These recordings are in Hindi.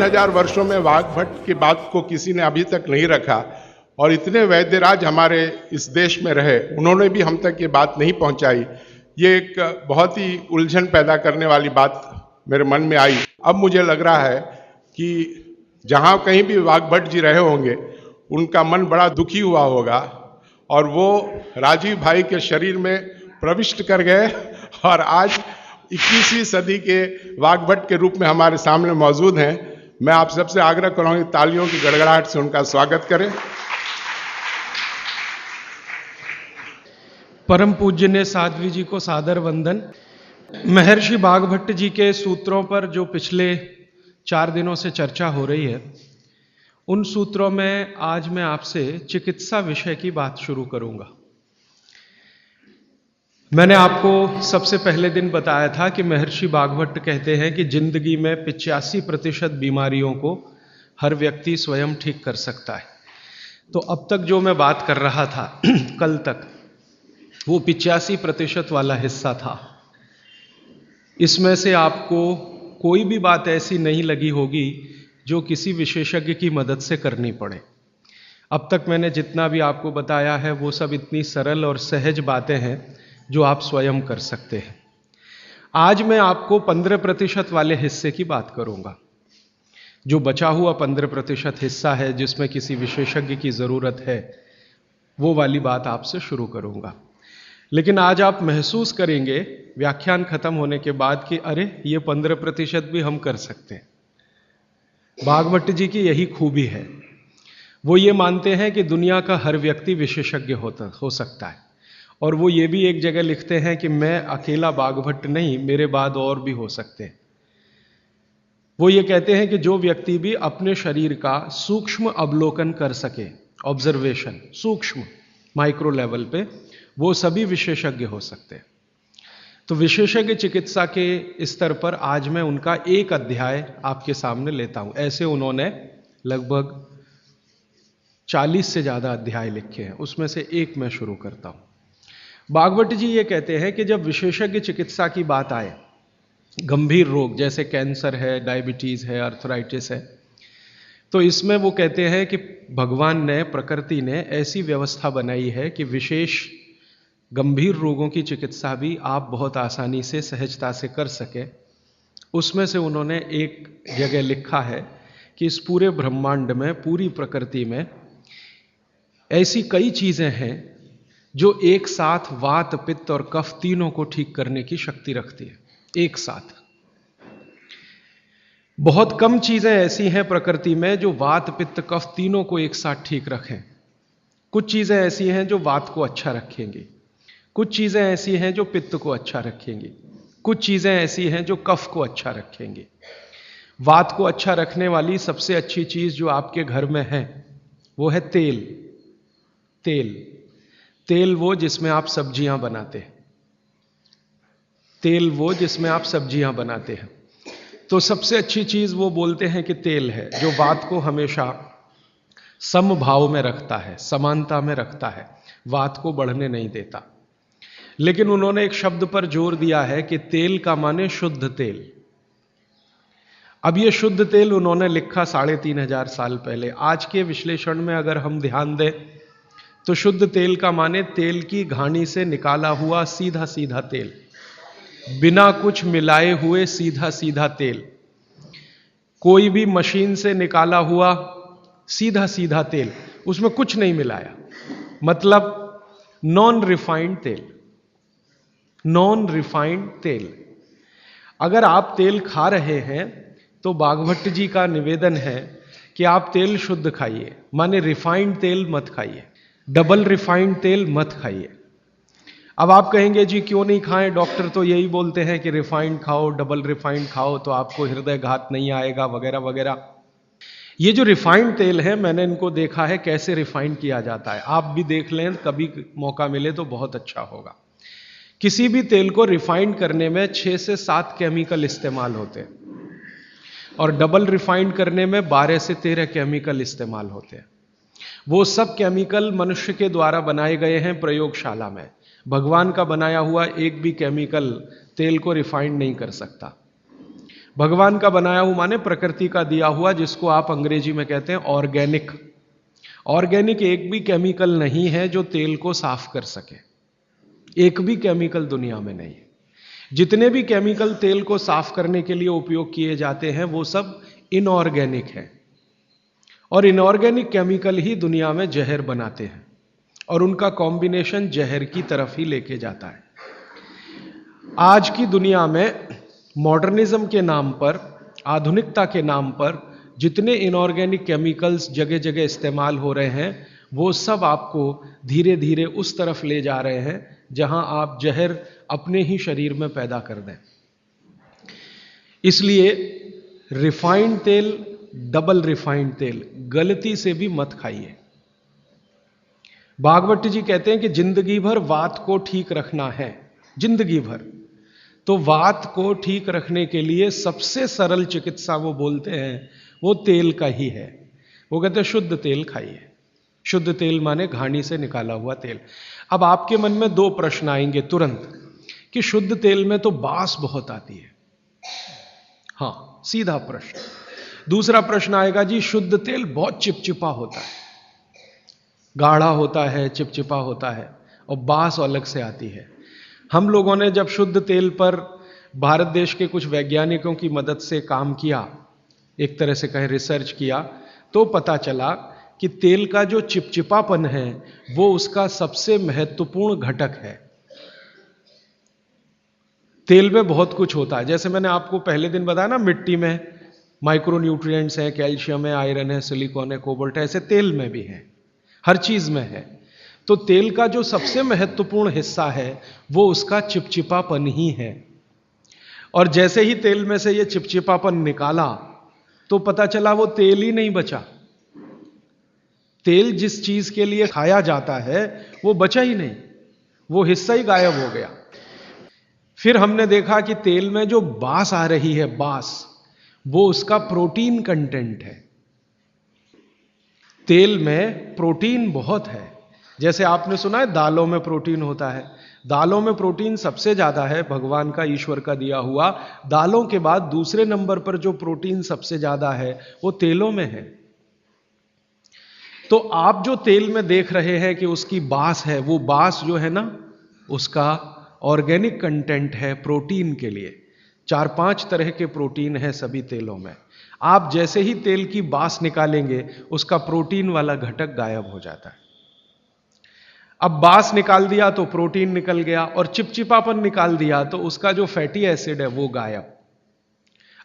3000 वर्षों में वाग्भट की बात को किसी ने अभी तक नहीं रखा, और इतने वैद्यराज हमारे इस देश में रहे, उन्होंने भी हम तक ये बात नहीं पहुंचाई। ये एक बहुत ही उलझन पैदा करने वाली बात मेरे मन में आई। अब मुझे लग रहा है कि जहाँ कहीं भी वाग्भट जी रहे होंगे, उनका मन बड़ा दुखी हुआ होगा, और वो राजीव भाई के शरीर में प्रविष्ट कर गए, और आज 21वीं सदी के वाग्भट के रूप में हमारे सामने मौजूद हैं। मैं आप सबसे आग्रह करूँगा कि तालियों की गड़गड़ाहट से उनका स्वागत करें। परम पूज्य साध्वी जी को सादर वंदन। महर्षि वाग्भट जी के सूत्रों पर जो पिछले 4 दिनों से चर्चा हो रही है, उन सूत्रों में आज मैं आपसे चिकित्सा विषय की बात शुरू करूंगा। मैंने आपको सबसे पहले दिन बताया था कि महर्षि वाग्भट कहते हैं कि जिंदगी में 85% बीमारियों को हर व्यक्ति स्वयं ठीक कर सकता है। तो अब तक जो मैं बात कर रहा था कल तक, वो 85% वाला हिस्सा था। इसमें से आपको कोई भी बात ऐसी नहीं लगी होगी जो किसी विशेषज्ञ की मदद से करनी पड़े। अब तक मैंने जितना भी आपको बताया है वो सब इतनी सरल और सहज बातें हैं जो आप स्वयं कर सकते हैं। आज मैं आपको 15% वाले हिस्से की बात करूंगा। जो बचा हुआ 15% हिस्सा है जिसमें किसी विशेषज्ञ की जरूरत है, वो वाली बात आपसे शुरू करूंगा। लेकिन आज आप महसूस करेंगे व्याख्यान खत्म होने के बाद कि अरे ये 15% भी हम कर सकते हैं। वाग्भट जी की यही खूबी है, वो ये मानते हैं कि दुनिया का हर व्यक्ति विशेषज्ञ हो सकता है। और वो ये भी एक जगह लिखते हैं कि मैं अकेला वाग्भट नहीं, मेरे बाद और भी हो सकते हैं। वो ये कहते हैं कि जो व्यक्ति भी अपने शरीर का सूक्ष्म अवलोकन कर सके, ऑब्जर्वेशन, सूक्ष्म माइक्रो लेवल पे, वो सभी विशेषज्ञ हो सकते हैं। तो विशेषज्ञ चिकित्सा के स्तर पर आज मैं उनका एक अध्याय आपके सामने लेता हूं। ऐसे उन्होंने लगभग 40 से ज्यादा अध्याय लिखे हैं, उसमें से एक मैं शुरू करता हूं। वाग्भट जी ये कहते हैं कि जब विशेषज्ञ चिकित्सा की बात आए, गंभीर रोग जैसे कैंसर है, डायबिटीज है, अर्थराइटिस है, तो इसमें वो कहते हैं कि भगवान ने, प्रकृति ने ऐसी व्यवस्था बनाई है कि विशेष गंभीर रोगों की चिकित्सा भी आप बहुत आसानी से, सहजता से कर सके। उसमें से उन्होंने एक जगह लिखा है कि इस पूरे ब्रह्मांड में, पूरी प्रकृति में ऐसी कई चीजें हैं जो एक साथ वात, पित्त और कफ तीनों को ठीक करने की शक्ति रखती है, एक साथ। बहुत कम चीजें ऐसी हैं प्रकृति में जो वात, पित्त, कफ तीनों को एक साथ ठीक रखें। कुछ चीजें ऐसी हैं जो वात को अच्छा रखेंगी, कुछ चीजें ऐसी हैं जो पित्त को अच्छा रखेंगी, कुछ चीजें ऐसी हैं जो कफ को अच्छा रखेंगी। वात को अच्छा रखने वाली सबसे अच्छी चीज जो आपके घर में है वो है तेल। तेल तेल वो जिसमें आप सब्जियां बनाते हैं, तेल वो जिसमें आप सब्जियां बनाते हैं। तो सबसे अच्छी चीज वो बोलते हैं कि तेल है, जो वात को हमेशा समभाव में रखता है, समानता में रखता है, वात को बढ़ने नहीं देता। लेकिन उन्होंने एक शब्द पर जोर दिया है कि तेल का माने शुद्ध तेल। अब ये शुद्ध तेल उन्होंने लिखा 3500 साल पहले। आज के विश्लेषण में अगर हम ध्यान दें तो शुद्ध तेल का माने तेल की घानी से निकाला हुआ सीधा सीधा तेल, बिना कुछ मिलाए हुए सीधा सीधा तेल, कोई भी मशीन से निकाला हुआ सीधा सीधा तेल, उसमें कुछ नहीं मिलाया, मतलब नॉन रिफाइंड तेल। नॉन रिफाइंड तेल। अगर आप तेल खा रहे हैं तो वाग्भट जी का निवेदन है कि आप तेल शुद्ध खाइए, माने रिफाइंड तेल मत खाइए, डबल रिफाइंड तेल मत खाइए। अब आप कहेंगे जी क्यों नहीं खाएं, डॉक्टर तो यही बोलते हैं कि रिफाइंड खाओ, डबल रिफाइंड खाओ तो आपको हृदय घात नहीं आएगा, वगैरह वगैरह। ये जो रिफाइंड तेल है, मैंने इनको देखा है कैसे रिफाइंड किया जाता है। आप भी देख लें, कभी मौका मिले तो बहुत अच्छा होगा। किसी भी तेल को रिफाइंड करने में 6 से 7 केमिकल इस्तेमाल होते हैं, और डबल रिफाइंड करने में 12 से 13 केमिकल इस्तेमाल होते हैं। वो सब केमिकल मनुष्य के द्वारा बनाए गए हैं प्रयोगशाला में। भगवान का बनाया हुआ एक भी केमिकल तेल को रिफाइंड नहीं कर सकता। भगवान का बनाया हुआ माने प्रकृति का दिया हुआ, जिसको आप अंग्रेजी में कहते हैं ऑर्गेनिक। ऑर्गेनिक एक भी केमिकल नहीं है जो तेल को साफ कर सके, एक भी केमिकल दुनिया में नहीं है। जितने भी केमिकल तेल को साफ करने के लिए उपयोग किए जाते हैं वो सब इनऑर्गेनिक है, और इनऑर्गेनिक केमिकल ही दुनिया में जहर बनाते हैं, और उनका कॉम्बिनेशन जहर की तरफ ही लेके जाता है। आज की दुनिया में मॉडर्निज्म के नाम पर, आधुनिकता के नाम पर जितने इनऑर्गेनिक केमिकल्स जगह जगह इस्तेमाल हो रहे हैं, वो सब आपको धीरे धीरे उस तरफ ले जा रहे हैं जहां आप जहर अपने ही शरीर में पैदा कर दें। इसलिए रिफाइंड तेल, डबल रिफाइंड तेल गलती से भी मत खाइए। भागवत जी कहते हैं कि जिंदगी भर वात को ठीक रखना है, जिंदगी भर। तो वात को ठीक रखने के लिए सबसे सरल चिकित्सा वो बोलते हैं वो तेल का ही है। वो कहते हैं शुद्ध तेल खाइए। शुद्ध तेल माने घानी से निकाला हुआ तेल। अब आपके मन में दो प्रश्न आएंगे तुरंत कि शुद्ध तेल में तो बास बहुत आती है। हाँ, सीधा प्रश्न। दूसरा प्रश्न आएगा जी शुद्ध तेल बहुत चिपचिपा होता है, गाढ़ा होता है, चिपचिपा होता है, और बास अलग से आती है। हम लोगों ने जब शुद्ध तेल पर भारत देश के कुछ वैज्ञानिकों की मदद से काम किया, एक तरह से कहें रिसर्च किया, तो पता चला कि तेल का जो चिपचिपापन है वो उसका सबसे महत्वपूर्ण घटक है। तेल में बहुत कुछ होता है, जैसे मैंने आपको पहले दिन बताया ना, मिट्टी में माइक्रो न्यूट्रिएंट्स हैं, कैल्शियम है, आयरन है, सिलिकॉन है, कोबाल्ट है, ऐसे तेल में भी है, हर चीज में है। तो तेल का जो सबसे महत्वपूर्ण हिस्सा है वो उसका चिपचिपापन ही है। और जैसे ही तेल में से ये चिपचिपापन निकाला तो पता चला वो तेल ही नहीं बचा। तेल जिस चीज के लिए खाया जाता है वो बचा ही नहीं, वो हिस्सा ही गायब हो गया। फिर हमने देखा कि तेल में जो बास आ रही है, बास, वो उसका प्रोटीन कंटेंट है। तेल में प्रोटीन बहुत है। जैसे आपने सुना है दालों में प्रोटीन होता है, दालों में प्रोटीन सबसे ज्यादा है, भगवान का, ईश्वर का दिया हुआ। दालों के बाद दूसरे नंबर पर जो प्रोटीन सबसे ज्यादा है वो तेलों में है। तो आप जो तेल में देख रहे हैं कि उसकी बास है, वो बास जो है ना, उसका ऑर्गेनिक कंटेंट है प्रोटीन के लिए। 4-5 तरह के प्रोटीन है सभी तेलों में। आप जैसे ही तेल की बास निकालेंगे उसका प्रोटीन वाला घटक गायब हो जाता है। अब बास निकाल दिया तो प्रोटीन निकल गया, और चिपचिपापन निकाल दिया तो उसका जो फैटी एसिड है वो गायब।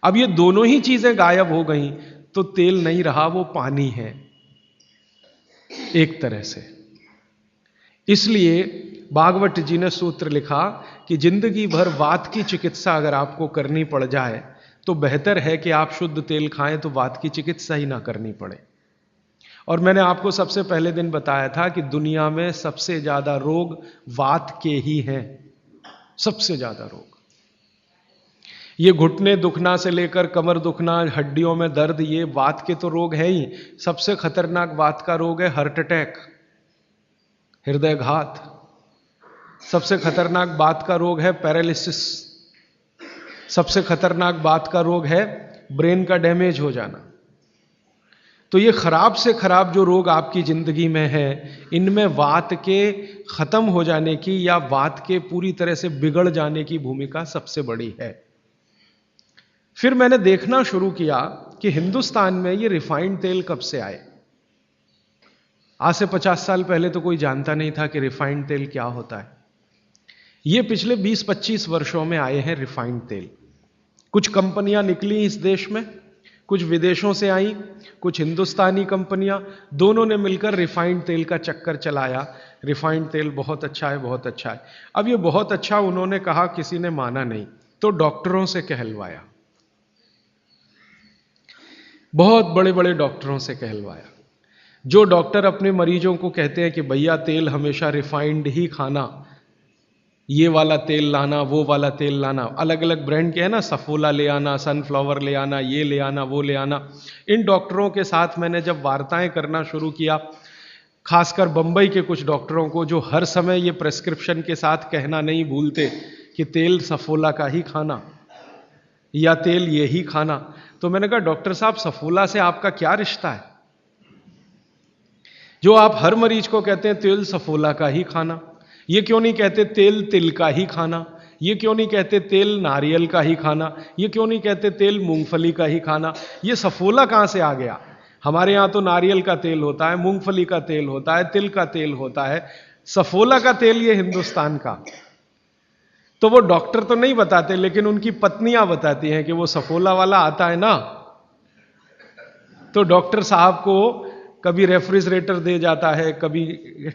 अब ये दोनों ही चीजें गायब हो गई तो तेल नहीं रहा, वो पानी है एक तरह से। इसलिए भागवत जी ने सूत्र लिखा कि जिंदगी भर वात की चिकित्सा अगर आपको करनी पड़ जाए तो बेहतर है कि आप शुद्ध तेल खाएं तो वात की चिकित्सा ही ना करनी पड़े। और मैंने आपको सबसे पहले दिन बताया था कि दुनिया में सबसे ज्यादा रोग वात के ही हैं, सबसे ज्यादा रोग। ये घुटने दुखना से लेकर कमर दुखना, हड्डियों में दर्द, ये वात के तो रोग है ही। सबसे खतरनाक वात का रोग है हार्ट अटैक, हृदयघात। सबसे खतरनाक बात का रोग है पैरालिसिस। सबसे खतरनाक बात का रोग है ब्रेन का डैमेज हो जाना। तो ये खराब से खराब जो रोग आपकी जिंदगी में है, इनमें वात के खत्म हो जाने की या वात के पूरी तरह से बिगड़ जाने की भूमिका सबसे बड़ी है। फिर मैंने देखना शुरू किया कि हिंदुस्तान में ये रिफाइंड तेल कब से आए। आज से 50 साल पहले तो कोई जानता नहीं था कि रिफाइंड तेल क्या होता है। ये पिछले 20-25 वर्षों में आए हैं रिफाइंड तेल। कुछ कंपनियां निकली इस देश में, कुछ विदेशों से आई, कुछ हिंदुस्तानी कंपनियां, दोनों ने मिलकर रिफाइंड तेल का चक्कर चलाया। रिफाइंड तेल बहुत अच्छा है, बहुत अच्छा है। अब ये बहुत अच्छा उन्होंने कहा, किसी ने माना नहीं, तो डॉक्टरों से कहलवाया, बहुत बड़े बड़े डॉक्टरों से कहलवाया। जो डॉक्टर अपने मरीजों को कहते हैं कि भैया तेल हमेशा रिफाइंड ही खाना, ये वाला तेल लाना, वो वाला तेल लाना, अलग अलग ब्रांड के है ना, सफोला ले आना, सनफ्लावर ले आना, ये ले आना, वो ले आना। इन डॉक्टरों के साथ मैंने जब वार्ताएं करना शुरू किया, खासकर बंबई के कुछ डॉक्टरों को जो हर समय ये प्रेस्क्रिप्शन के साथ कहना नहीं भूलते कि तेल सफोला का ही खाना, या तेल ये ही खाना। तो मैंने कहा डॉक्टर साहब सफोला से आपका क्या रिश्ता है, जो आप हर मरीज को कहते हैं तेल सफोला का ही खाना, ये क्यों नहीं कहते तेल तिल का ही खाना, ये क्यों नहीं कहते तेल नारियल का ही खाना, ये क्यों नहीं कहते तेल मूंगफली का ही खाना, ये सफोला कहां से आ गया? हमारे यहां तो नारियल का तेल होता है, मूंगफली का तेल होता है, तिल का तेल होता है, सफोला का तेल ये हिंदुस्तान का। तो वो डॉक्टर तो नहीं बताते, लेकिन उनकी पत्नियां बताती हैं कि वो सफोला वाला आता है ना, तो डॉक्टर साहब को कभी रेफ्रिजरेटर दे जाता है, कभी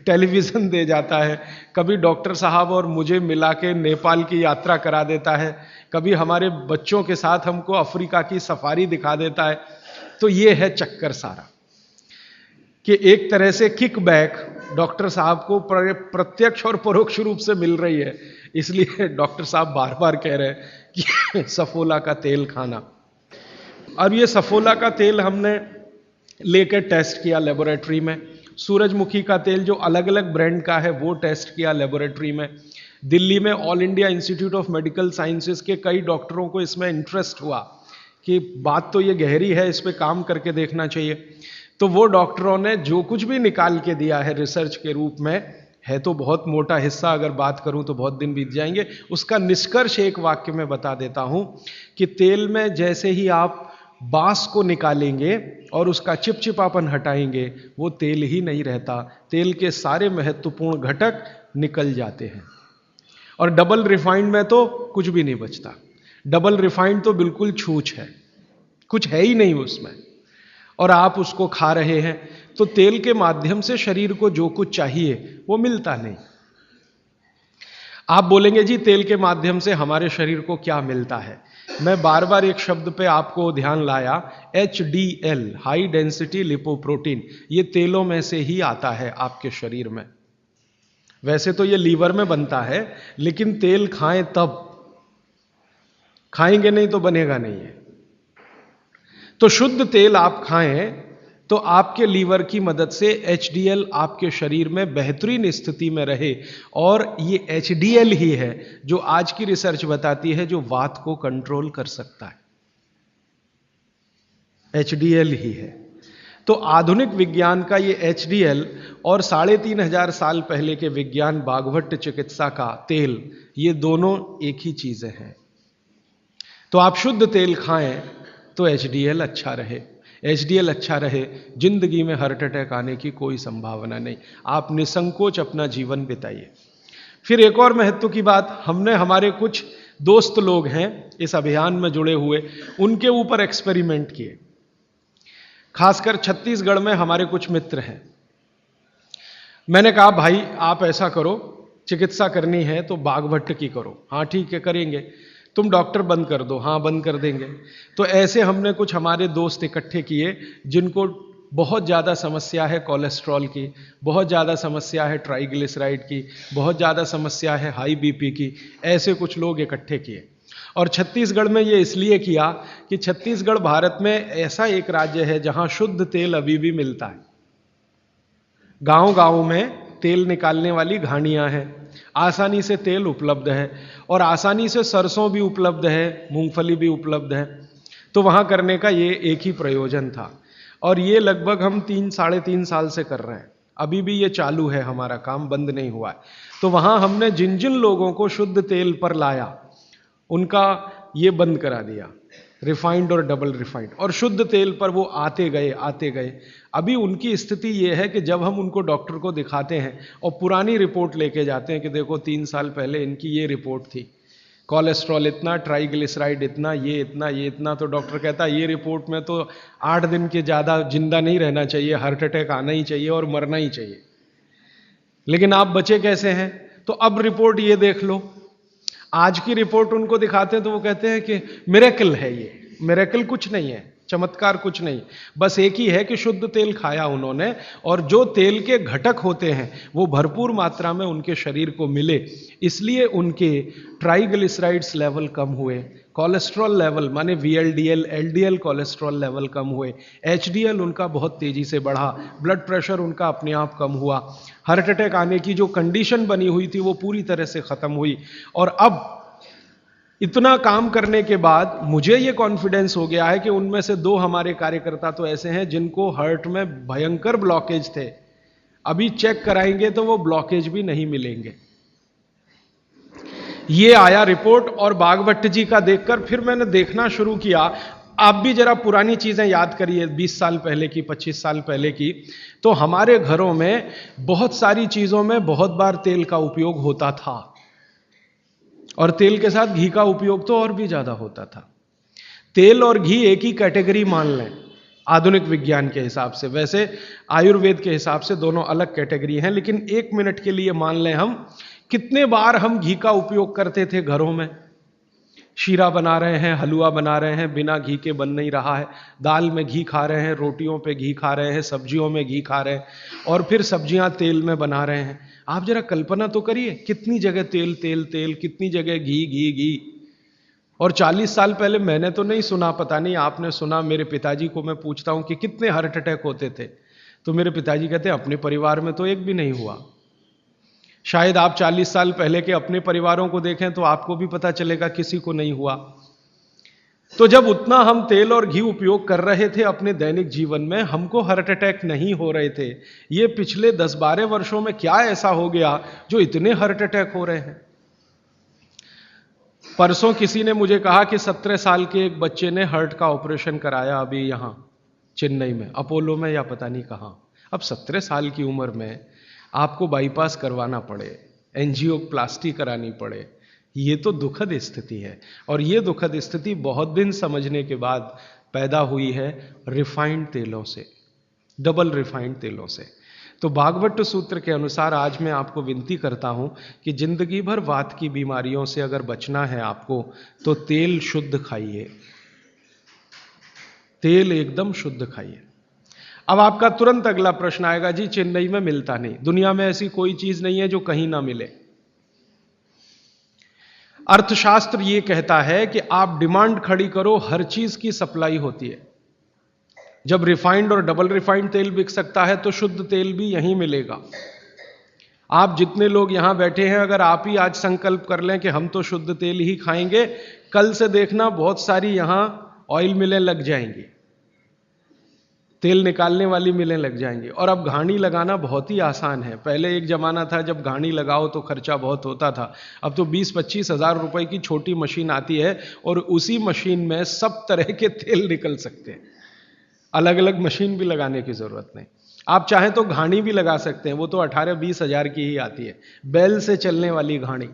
टेलीविजन दे जाता है, कभी डॉक्टर साहब और मुझे मिला के नेपाल की यात्रा करा देता है, कभी हमारे बच्चों के साथ हमको अफ्रीका की सफारी दिखा देता है। तो ये है चक्कर सारा, कि एक तरह से किकबैक डॉक्टर साहब को प्रत्यक्ष और परोक्ष रूप से मिल रही है, इसलिए डॉक्टर साहब बार बार कह रहे हैं कि सफोला का तेल खाना। अब ये सफोला का तेल हमने लेकर टेस्ट किया लेबोरेटरी में, सूरजमुखी का तेल जो अलग अलग ब्रांड का है वो टेस्ट किया लेबोरेटरी में, दिल्ली में all India institute of medical sciences के कई डॉक्टरों को इसमें इंटरेस्ट हुआ कि बात तो ये गहरी है, इस पे काम करके देखना चाहिए। तो वो डॉक्टरों ने जो कुछ भी निकाल के दिया है रिसर्च के रूप में, है तो बहुत मोटा हिस्सा, अगर बात करूं तो बहुत दिन बीत जाएंगे, उसका निष्कर्ष एक वाक्य में बता देता हूं कि तेल में जैसे ही आप बांस को निकालेंगे और उसका चिपचिपापन हटाएंगे, वो तेल ही नहीं रहता, तेल के सारे महत्वपूर्ण घटक निकल जाते हैं। और डबल रिफाइंड में तो कुछ भी नहीं बचता, डबल रिफाइंड तो बिल्कुल छूछ है, कुछ है ही नहीं उसमें, और आप उसको खा रहे हैं। तो तेल के माध्यम से शरीर को जो कुछ चाहिए वो मिलता नहीं। आप बोलेंगे जी तेल के माध्यम से हमारे शरीर को क्या मिलता है? मैं बार बार एक शब्द पे आपको ध्यान लाया, HDL, हाई डेंसिटी लिपोप्रोटीन, ये तेलों में से ही आता है आपके शरीर में। वैसे तो ये लीवर में बनता है, लेकिन तेल खाएं तब, खाएंगे नहीं तो बनेगा नहीं है। तो शुद्ध तेल आप खाएं तो आपके लीवर की मदद से HDL आपके शरीर में बेहतरीन स्थिति में रहे, और ये HDL ही है जो आज की रिसर्च बताती है जो वात को कंट्रोल कर सकता है, HDL ही है। तो आधुनिक विज्ञान का ये HDL और 3500 साल पहले के विज्ञान बाघभट्ट चिकित्सा का तेल, ये दोनों एक ही चीजें हैं। तो आप शुद्ध तेल खाएं तो HDL अच्छा रहे, HDL अच्छा रहे, जिंदगी में हार्ट अटैक आने की कोई संभावना नहीं, आप निसंकोच अपना जीवन बिताइए। फिर एक और महत्व की बात, हमने हमारे कुछ दोस्त लोग हैं इस अभियान में जुड़े हुए, उनके ऊपर एक्सपेरिमेंट किए। खासकर छत्तीसगढ़ में हमारे कुछ मित्र हैं। मैंने कहा भाई आप ऐसा करो, चिकित्सा करनी है तो बाघभट्ट की करो। हाँ ठीक है करेंगे। तुम डॉक्टर बंद कर दो। हाँ बंद कर देंगे। तो ऐसे हमने कुछ हमारे दोस्त इकट्ठे किए जिनको बहुत ज़्यादा समस्या है कोलेस्ट्रॉल की, बहुत ज़्यादा समस्या है ट्राइग्लिसराइड की, बहुत ज़्यादा समस्या है हाई बीपी की। ऐसे कुछ लोग इकट्ठे किए और छत्तीसगढ़ में ये इसलिए किया कि छत्तीसगढ़ भारत में ऐसा एक राज्य है जहां शुद्ध तेल अभी भी मिलता है। गांव गांव में तेल निकालने वाली घानियां हैं, आसानी से तेल उपलब्ध है और आसानी से सरसों भी उपलब्ध है, मूंगफली भी उपलब्ध है। तो वहां करने का ये एक ही प्रयोजन था और ये लगभग हम 3-3.5 साल से कर रहे हैं। अभी भी ये चालू है, हमारा काम बंद नहीं हुआ है। तो वहां हमने जिन जिन लोगों को शुद्ध तेल पर लाया उनका ये बंद करा दिया, रिफाइंड और डबल रिफाइंड, और शुद्ध तेल पर वो आते गए। अभी उनकी स्थिति ये है कि जब हम उनको डॉक्टर को दिखाते हैं और पुरानी रिपोर्ट लेके जाते हैं कि देखो 3 साल पहले इनकी ये रिपोर्ट थी, कोलेस्ट्रॉल इतना, ट्राइग्लिसराइड इतना, ये इतना, तो डॉक्टर कहता है ये रिपोर्ट में तो 8 दिन के ज़्यादा जिंदा नहीं रहना चाहिए, हार्ट अटैक आना ही चाहिए और मरना ही चाहिए, लेकिन आप बचे कैसे हैं? तो अब रिपोर्ट ये देख लो। आज की रिपोर्ट उनको दिखाते हैं तो वो कहते हैं कि मिरेकल है, ये मिरेकल कुछ नहीं है, चमत्कार कुछ नहीं, बस एक ही है कि शुद्ध तेल खाया उन्होंने और जो तेल के घटक होते हैं वो भरपूर मात्रा में उनके शरीर को मिले, इसलिए उनके ट्राइग्लिसराइड्स लेवल कम हुए, कोलेस्ट्रॉल लेवल माने VLDL LDL कोलेस्ट्रॉल लेवल कम हुए, HDL उनका बहुत तेजी से बढ़ा, ब्लड प्रेशर उनका अपने आप कम हुआ, हार्ट अटैक आने की जो कंडीशन बनी हुई थी वो पूरी तरह से खत्म हुई। और अब इतना काम करने के बाद मुझे ये कॉन्फिडेंस हो गया है कि उनमें से 2 हमारे कार्यकर्ता तो ऐसे हैं जिनको हार्ट में भयंकर ब्लॉकेज थे, अभी चेक कराएंगे तो वो ब्लॉकेज भी नहीं मिलेंगे। ये आया रिपोर्ट, और बागवट जी का देखकर फिर मैंने देखना शुरू किया। आप भी जरा पुरानी चीजें याद करिए, 20 साल पहले की, 25 साल पहले की, तो हमारे घरों में बहुत सारी चीजों में बहुत बार तेल का उपयोग होता था, और तेल के साथ घी का उपयोग तो और भी ज्यादा होता था। तेल और घी एक ही कैटेगरी मान लें आधुनिक विज्ञान के हिसाब से, वैसे आयुर्वेद के हिसाब से दोनों अलग कैटेगरी हैं, लेकिन 1 मिनट के लिए मान लें हम, कितने बार हम घी का उपयोग करते थे घरों में। शीरा बना रहे हैं, हलवा बना रहे हैं, बिना घी के बन नहीं रहा है, दाल में घी खा रहे हैं, रोटियों पे घी खा रहे हैं, सब्जियों में घी खा रहे हैं, और फिर सब्जियां तेल में बना रहे हैं। आप जरा कल्पना तो करिए, कितनी जगह तेल तेल तेल, कितनी जगह घी घी घी। और 40 साल पहले मैंने तो नहीं सुना, पता नहीं आपने सुना, मेरे पिताजी को मैं पूछता हूं कि कितने हार्ट अटैक होते थे, तो मेरे पिताजी कहते हैं अपने परिवार में तो एक भी नहीं हुआ। शायद आप 40 साल पहले के अपने परिवारों को देखें तो आपको भी पता चलेगा किसी को नहीं हुआ। तो जब उतना हम तेल और घी उपयोग कर रहे थे अपने दैनिक जीवन में, हमको हार्ट अटैक नहीं हो रहे थे। ये पिछले 10-12 वर्षों में क्या ऐसा हो गया जो इतने हार्ट अटैक हो रहे हैं। परसों किसी ने मुझे कहा कि 17 साल के एक बच्चे ने हार्ट का ऑपरेशन कराया अभी यहां चेन्नई में, अपोलो में या पता नहीं कहां। अब 17 साल की उम्र में आपको बाईपास करवाना पड़े, एंजियोप्लास्टी करानी पड़े, ये तो दुखद स्थिति है। और ये दुखद स्थिति बहुत दिन समझने के बाद पैदा हुई है रिफाइंड तेलों से, डबल रिफाइंड तेलों से। तो भागवत सूत्र के अनुसार आज मैं आपको विनती करता हूं कि जिंदगी भर वात की बीमारियों से अगर बचना है आपको, तो तेल शुद्ध खाइए, तेल एकदम शुद्ध खाइए। अब आपका तुरंत अगला प्रश्न आएगा, जी चेन्नई में मिलता नहीं, दुनिया में ऐसी कोई चीज नहीं है जो कहीं ना मिले। अर्थशास्त्र ये कहता है कि आप डिमांड खड़ी करो, हर चीज की सप्लाई होती है। जब रिफाइंड और डबल रिफाइंड तेल बिक सकता है तो शुद्ध तेल भी यहीं मिलेगा। आप जितने लोग यहां बैठे हैं, अगर आप ही आज संकल्प कर लें कि हम तो शुद्ध तेल ही खाएंगे, कल से देखना बहुत सारी यहां ऑयल मिलें लग जाएंगी, तेल निकालने वाली मिलें लग जाएंगी। और अब घानी लगाना बहुत ही आसान है। पहले एक जमाना था जब घानी लगाओ तो खर्चा बहुत होता था, अब तो 20-25 हजार रुपए की छोटी मशीन आती है और उसी मशीन में सब तरह के तेल निकल सकते हैं। अलग अलग मशीन भी लगाने की जरूरत नहीं। आप चाहें तो घानी भी लगा सकते हैं, वो तो 18-20 हजार की ही आती है, बैल से चलने वाली घानी,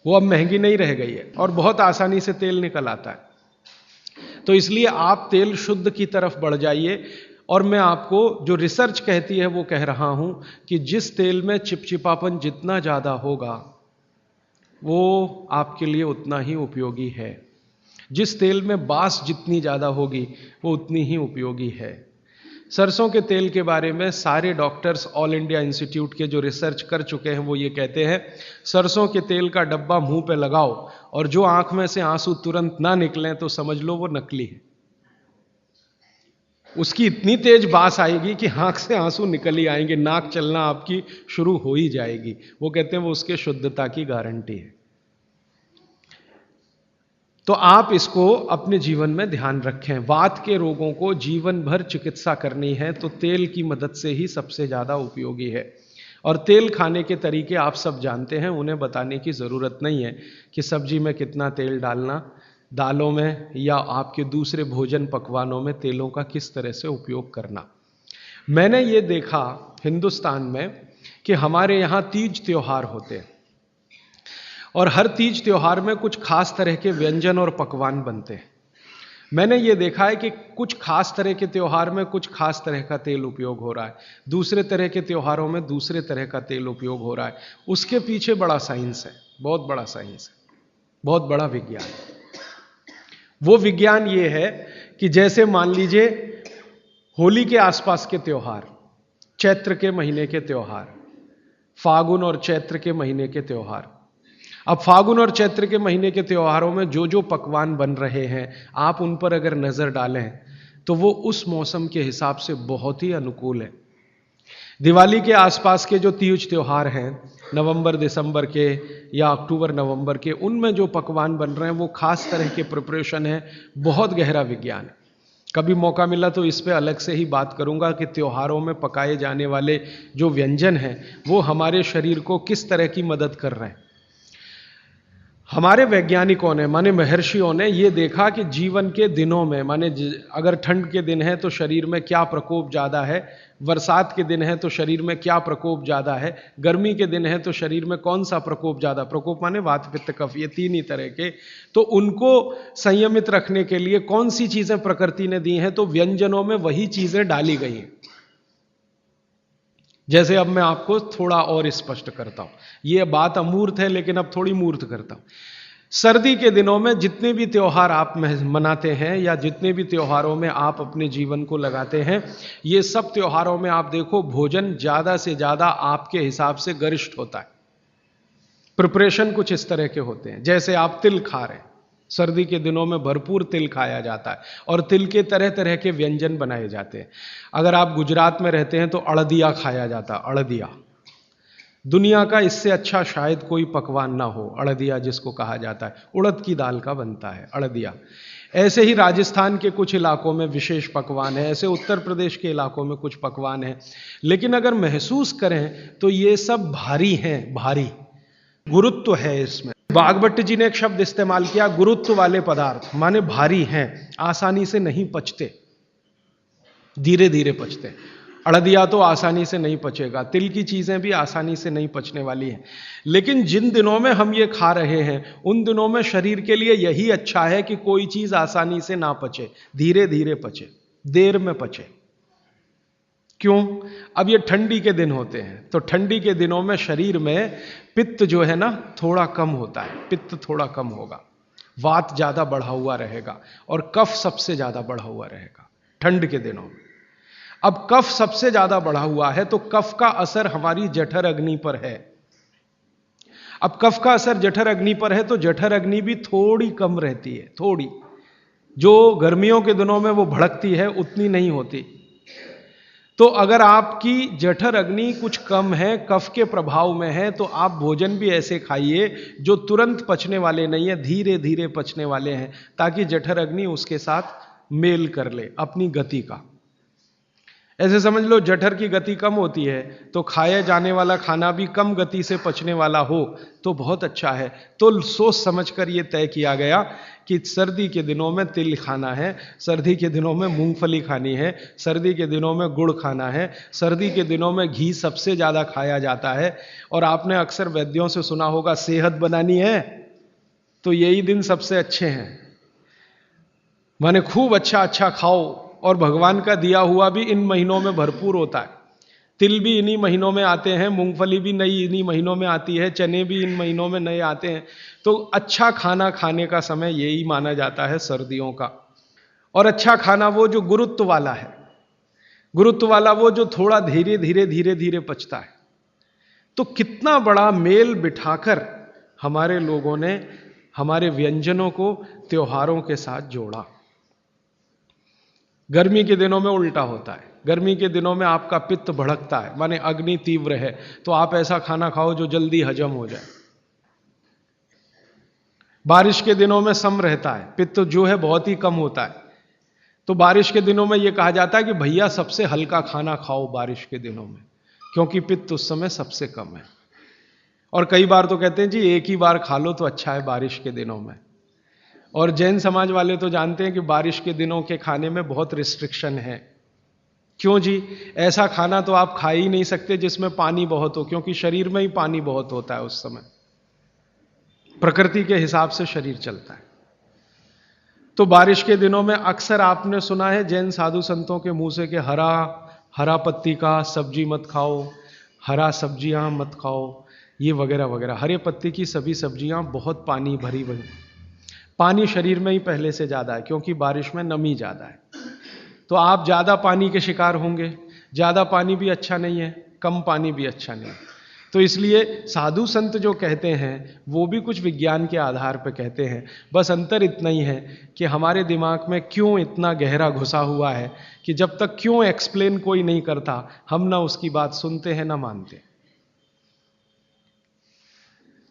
वो अब महंगी नहीं रह गई है और बहुत आसानी से तेल निकल आता है। तो इसलिए आप तेल शुद्ध की तरफ बढ़ जाइए। और मैं आपको जो रिसर्च कहती है वो कह रहा हूं कि जिस तेल में चिपचिपापन जितना ज्यादा होगा वो आपके लिए उतना ही उपयोगी है, जिस तेल में बास जितनी ज्यादा होगी वो उतनी ही उपयोगी है। सरसों के तेल के बारे में सारे डॉक्टर्स ऑल इंडिया इंस्टीट्यूट के जो रिसर्च कर चुके हैं वो ये कहते हैं, सरसों के तेल का डब्बा मुंह पे लगाओ और जो आंख में से आंसू तुरंत ना निकलें तो समझ लो वो नकली है। उसकी इतनी तेज बास आएगी कि आंख से आंसू निकल ही आएंगे, नाक चलना आपकी शुरू हो ही जाएगी। वो कहते हैं वो उसके शुद्धता की गारंटी है। तो आप इसको अपने जीवन में ध्यान रखें। वात के रोगों को जीवन भर चिकित्सा करनी है तो तेल की मदद से ही सबसे ज्यादा उपयोगी है। और तेल खाने के तरीके आप सब जानते हैं, उन्हें बताने की जरूरत नहीं है कि सब्जी में कितना तेल डालना, दालों में या आपके दूसरे भोजन पकवानों में तेलों का किस तरह से उपयोग करना। मैंने ये देखा हिंदुस्तान में कि हमारे यहाँ तीज त्योहार होते हैं और हर तीज त्योहार में कुछ खास तरह के व्यंजन और पकवान बनते हैं। मैंने ये देखा है कि कुछ खास तरह के त्योहार में कुछ खास तरह का तेल उपयोग हो रहा है, दूसरे तरह के त्योहारों में दूसरे तरह का तेल उपयोग हो रहा है। उसके पीछे बड़ा साइंस है, बहुत बड़ा साइंस है, बहुत बड़ा विज्ञान है। वो विज्ञान ये है कि जैसे मान लीजिए होली के आसपास के त्योहार, चैत्र के महीने के त्योहार, फागुन और चैत्र के महीने के त्योहार। अब फागुन और चैत्र के महीने के त्योहारों में जो जो पकवान बन रहे हैं, आप उन पर अगर नजर डालें तो वो उस मौसम के हिसाब से बहुत ही अनुकूल है। दिवाली के आसपास के जो तीज त्योहार हैं, नवंबर दिसंबर के या अक्टूबर नवंबर के, उनमें जो पकवान बन रहे हैं वो खास तरह के प्रिपरेशन है, बहुत गहरा विज्ञान है। कभी मौका मिला तो इस पे अलग से ही बात करूंगा कि त्योहारों में पकाए जाने वाले जो व्यंजन हैं वो हमारे शरीर को किस तरह की मदद कर रहे हैं। हमारे वैज्ञानिकों ने, माने महर्षियों ने, ये देखा कि जीवन के दिनों में, माने अगर ठंड के दिन है तो शरीर में क्या प्रकोप ज़्यादा है, बरसात के दिन है तो शरीर में क्या प्रकोप ज़्यादा है, गर्मी के दिन है तो शरीर में कौन सा प्रकोप ज़्यादा, प्रकोप माने वात पित्त कफ, ये तीन ही तरह के, तो उनको संयमित रखने के लिए कौन सी चीज़ें प्रकृति ने दी हैं, तो व्यंजनों में वही चीज़ें डाली गई हैं। जैसे अब मैं आपको थोड़ा और स्पष्ट करता हूं, यह बात अमूर्त है लेकिन अब थोड़ी मूर्त करता हूं। सर्दी के दिनों में जितने भी त्योहार आप मनाते हैं या जितने भी त्योहारों में आप अपने जीवन को लगाते हैं, ये सब त्योहारों में आप देखो भोजन ज्यादा से ज्यादा आपके हिसाब से गरिष्ठ होता है। प्रिपरेशन कुछ इस तरह के होते हैं, जैसे आप तिल खा रहे हैं, सर्दी के दिनों में भरपूर तिल खाया जाता है और तिल के तरह तरह के व्यंजन बनाए जाते हैं। अगर आप गुजरात में रहते हैं तो अड़दिया खाया जाता है, अड़दिया। दुनिया का इससे अच्छा शायद कोई पकवान ना हो, अड़दिया जिसको कहा जाता है, उड़द की दाल का बनता है अड़दिया। ऐसे ही राजस्थान के कुछ इलाकों में विशेष पकवान है, ऐसे उत्तर प्रदेश के इलाकों में कुछ पकवान है। लेकिन अगर महसूस करें तो ये सब भारी हैं, भारी गुरुत्व है इसमें। बागभट्ट जी ने एक शब्द इस्तेमाल किया, गुरुत्व वाले पदार्थ, माने भारी हैं, आसानी से नहीं पचते, धीरे धीरे पचते। अड़दिया तो आसानी से नहीं पचेगा, तिल की चीजें भी आसानी से नहीं पचने वाली हैं। लेकिन जिन दिनों में हम ये खा रहे हैं उन दिनों में शरीर के लिए यही अच्छा है कि कोई चीज आसानी से ना पचे, धीरे धीरे पचे, देर में पचे। क्यों? अब ये ठंडी के दिन होते हैं, तो ठंडी के दिनों में शरीर में पित्त जो है ना थोड़ा कम होता है, पित्त थोड़ा कम होगा, वात ज्यादा बढ़ा हुआ रहेगा और कफ सबसे ज्यादा बढ़ा हुआ रहेगा ठंड के दिनों में। अब कफ सबसे ज्यादा बढ़ा हुआ है तो कफ का असर हमारी जठर अग्नि पर है। अब कफ का असर जठर अग्नि पर है तो जठर अग्नि भी थोड़ी कम रहती है, थोड़ी, जो गर्मियों के दिनों में वो भड़कती है उतनी नहीं होती। तो अगर आपकी जठर अग्नि कुछ कम है, कफ के प्रभाव में है, तो आप भोजन भी ऐसे खाइए जो तुरंत पचने वाले नहीं है, धीरे धीरे पचने वाले हैं, ताकि जठर अग्नि उसके साथ मेल कर ले अपनी गति का। ऐसे समझ लो जठर की गति कम होती है तो खाया जाने वाला खाना भी कम गति से पचने वाला हो तो बहुत अच्छा है। तो सोच समझकर ये तय किया गया कि सर्दी के दिनों में तिल खाना है, सर्दी के दिनों में मूंगफली खानी है, सर्दी के दिनों में गुड़ खाना है, सर्दी के दिनों में घी सबसे ज़्यादा खाया जाता है। और आपने अक्सर वैद्यों से सुना होगा सेहत बनानी है तो यही दिन सबसे अच्छे हैं, माने खूब अच्छा अच्छा खाओ। और भगवान का दिया हुआ भी इन महीनों में भरपूर होता है। तिल भी इन्हीं महीनों में आते हैं, मूंगफली भी नई इन्हीं महीनों में आती है, चने भी इन महीनों में नए आते हैं। तो अच्छा खाना खाने का समय यही माना जाता है सर्दियों का। और अच्छा खाना वो जो गुरुत्व वाला है, गुरुत्व वाला वो जो थोड़ा धीरे धीरे धीरे धीरे पचता है। तो कितना बड़ा मेल बिठाकर हमारे लोगों ने हमारे व्यंजनों को त्योहारों के साथ जोड़ा। गर्मी के दिनों में उल्टा होता है, गर्मी के दिनों में आपका पित्त भड़कता है, माने अग्नि तीव्र है, तो आप ऐसा खाना खाओ जो जल्दी हजम हो जाए। बारिश के दिनों में सम रहता है, पित्त जो है बहुत ही कम होता है, तो बारिश के दिनों में यह कहा जाता है कि भैया सबसे हल्का खाना खाओ बारिश के दिनों में, क्योंकि पित्त उस समय सबसे कम है। और कई बार तो कहते हैं जी एक ही बार खा लो तो अच्छा है बारिश के दिनों में। और जैन समाज वाले तो जानते हैं कि बारिश के दिनों के खाने में बहुत रिस्ट्रिक्शन है। क्यों जी? ऐसा खाना तो आप खा ही नहीं सकते जिसमें पानी बहुत हो, क्योंकि शरीर में ही पानी बहुत होता है उस समय, प्रकृति के हिसाब से शरीर चलता है। तो बारिश के दिनों में अक्सर आपने सुना है जैन साधु संतों के मुंह से कि हरा पत्ती का सब्जी मत खाओ, हरा सब्जियां मत खाओ, ये वगैरह वगैरह। हरे पत्ती की सभी सब्जियां बहुत पानी भरी भरी, पानी शरीर में ही पहले से ज्यादा है क्योंकि बारिश में नमी ज्यादा है, तो आप ज्यादा पानी के शिकार होंगे। ज्यादा पानी भी अच्छा नहीं है, कम पानी भी अच्छा नहीं है। तो इसलिए साधु संत जो कहते हैं वो भी कुछ विज्ञान के आधार पर कहते हैं। बस अंतर इतना ही है कि हमारे दिमाग में क्यों इतना गहरा घुसा हुआ है कि जब तक क्यों एक्सप्लेन कोई नहीं करता हम ना उसकी बात सुनते हैं ना मानते।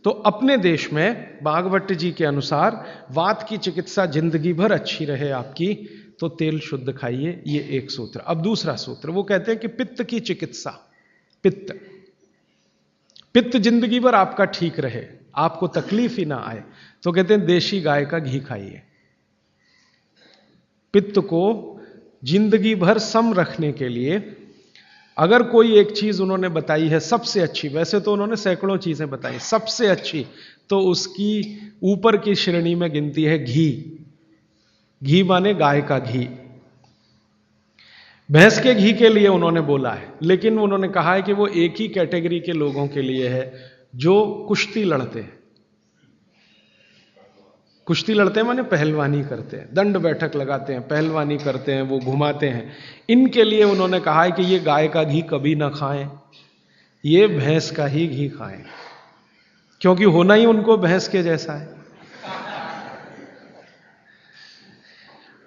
तो अपने देश में भागवत जी के अनुसार वात की चिकित्सा जिंदगी भर अच्छी रहे आपकी तो तेल शुद्ध खाइए, ये एक सूत्र। अब दूसरा सूत्र वो कहते हैं कि पित्त की चिकित्सा, पित्त जिंदगी भर आपका ठीक रहे, आपको तकलीफ ही ना आए, तो कहते हैं देशी गाय का घी खाइए। पित्त को जिंदगी भर सम रखने के लिए अगर कोई एक चीज उन्होंने बताई है सबसे अच्छी, वैसे तो उन्होंने सैकड़ों चीजें बताई, सबसे अच्छी तो उसकी ऊपर की श्रेणी में गिनती है घी। घी माने गाय का घी। भैंस के घी के लिए उन्होंने बोला है, लेकिन उन्होंने कहा है कि वो एक ही कैटेगरी के लोगों के लिए है जो कुश्ती लड़ते हैं। कुश्ती लड़ते हैं माने पहलवानी करते हैं, दंड बैठक लगाते हैं, पहलवानी करते हैं, वो घुमाते हैं। इनके लिए उन्होंने कहा है कि ये गाय का घी कभी ना खाएं, ये भैंस का ही घी खाएं, क्योंकि होना ही उनको भैंस के जैसा है।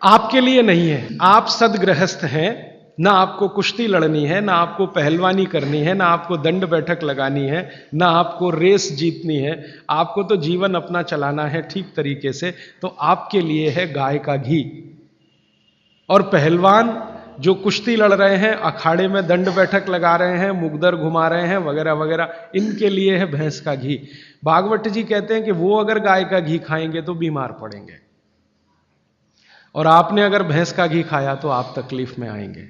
आपके लिए नहीं है, आप सदगृहस्थ हैं, ना आपको कुश्ती लड़नी है, ना आपको पहलवानी करनी है, ना आपको दंड बैठक लगानी है, ना आपको रेस जीतनी है, आपको तो जीवन अपना चलाना है ठीक तरीके से। तो आपके लिए है गाय का घी। और पहलवान जो कुश्ती लड़ रहे हैं, अखाड़े में दंड बैठक लगा रहे हैं, मुगदर घुमा रहे हैं वगैरह वगैरह, इनके लिए है भैंस का घी। भागवत जी कहते हैं कि वो अगर गाय का घी खाएंगे तो बीमार पड़ेंगे, और आपने अगर भैंस का घी खाया तो आप तकलीफ में आएंगे।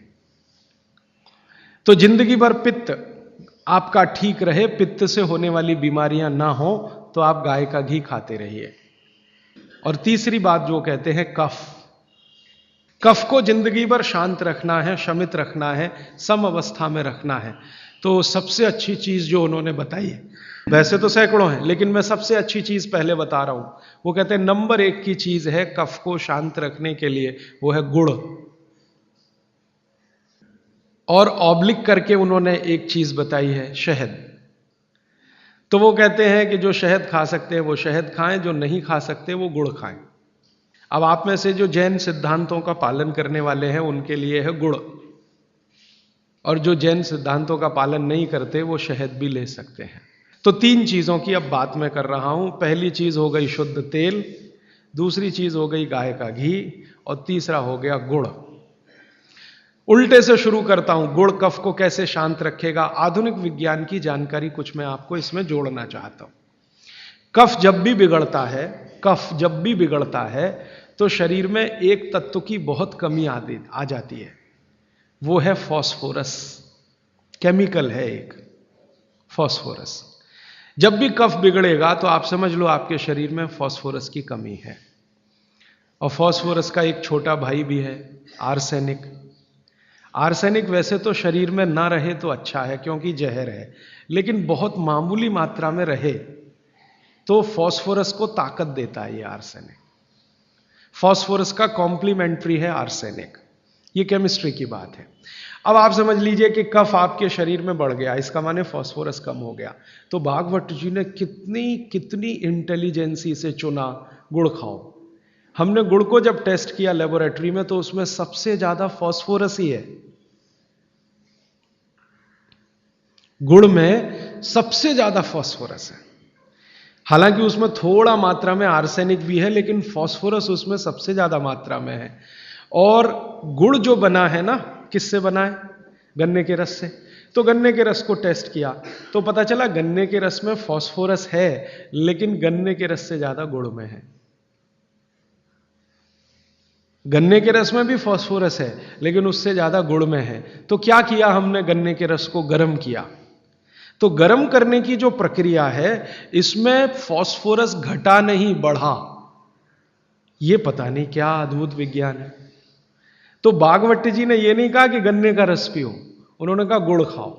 तो जिंदगी भर पित्त आपका ठीक रहे, पित्त से होने वाली बीमारियां ना हो, तो आप गाय का घी खाते रहिए। और तीसरी बात जो कहते हैं कफ को जिंदगी भर शांत रखना है, शमित रखना है, सम अवस्था में रखना है। तो सबसे अच्छी चीज जो उन्होंने बताई है, वैसे तो सैकड़ों हैं लेकिन मैं सबसे अच्छी चीज पहले बता रहा हूं, वो कहते हैं नंबर 1 की चीज है कफ को शांत रखने के लिए, वो है गुड़। और ऑब्लिक करके उन्होंने एक चीज बताई है, शहद। तो वो कहते हैं कि जो शहद खा सकते हैं वो शहद खाएं, जो नहीं खा सकते वो गुड़ खाएं। अब आप में से जो जैन सिद्धांतों का पालन करने वाले हैं उनके लिए है गुड़, और जो जैन सिद्धांतों का पालन नहीं करते वो शहद भी ले सकते हैं। तो 3 चीजों की अब बात मैं कर रहा हूं। पहली चीज हो गई शुद्ध तेल, दूसरी चीज हो गई गाय का घी, और तीसरा हो गया गुड़। उल्टे से शुरू करता हूं, गुड़ कफ को कैसे शांत रखेगा। आधुनिक विज्ञान की जानकारी कुछ मैं आपको इसमें जोड़ना चाहता हूं। कफ जब भी बिगड़ता है तो शरीर में एक तत्व की बहुत कमी आ जाती है, वो है फॉस्फोरस। केमिकल है एक फॉस्फोरस। जब भी कफ बिगड़ेगा तो आप समझ लो आपके शरीर में फॉस्फोरस की कमी है। और फॉस्फोरस का एक छोटा भाई भी है, आर्सेनिक। आर्सेनिक वैसे तो शरीर में ना रहे तो अच्छा है क्योंकि जहर है, लेकिन बहुत मामूली मात्रा में रहे तो फॉस्फोरस को ताकत देता है ये आर्सेनिक। फॉस्फोरस का कॉम्प्लीमेंट्री है आर्सेनिक। ये केमिस्ट्री की बात है। अब आप समझ लीजिए कि कफ आपके शरीर में बढ़ गया, इसका माने फॉस्फोरस कम हो गया। तो भागवत जी ने कितनी इंटेलिजेंसी से चुना, गुड़ खाओ। हमने गुड़ को जब टेस्ट किया लेबोरेटरी में तो उसमें सबसे ज्यादा फॉस्फोरस ही है। गुड़ में सबसे ज्यादा फॉस्फोरस है। हालांकि उसमें थोड़ा मात्रा में आर्सेनिक भी है, लेकिन फॉस्फोरस उसमें सबसे ज्यादा मात्रा में है। और गुड़ जो बना है ना, किससे बना है? गन्ने के रस से। तो गन्ने के रस को टेस्ट किया तो पता चला गन्ने के रस में फॉस्फोरस है, लेकिन गन्ने के रस से ज्यादा गुड़ में है। गन्ने के रस में भी फॉस्फोरस है, लेकिन उससे ज्यादा गुड़ में है। तो क्या किया हमने? गन्ने के रस को गर्म किया। तो गर्म करने की जो प्रक्रिया है, इसमें फॉस्फोरस घटा नहीं बढ़ा। ये पता नहीं क्या अद्भुत विज्ञान है। तो भागवत जी ने यह नहीं कहा कि गन्ने का रस पियो, उन्होंने कहा गुड़ खाओ।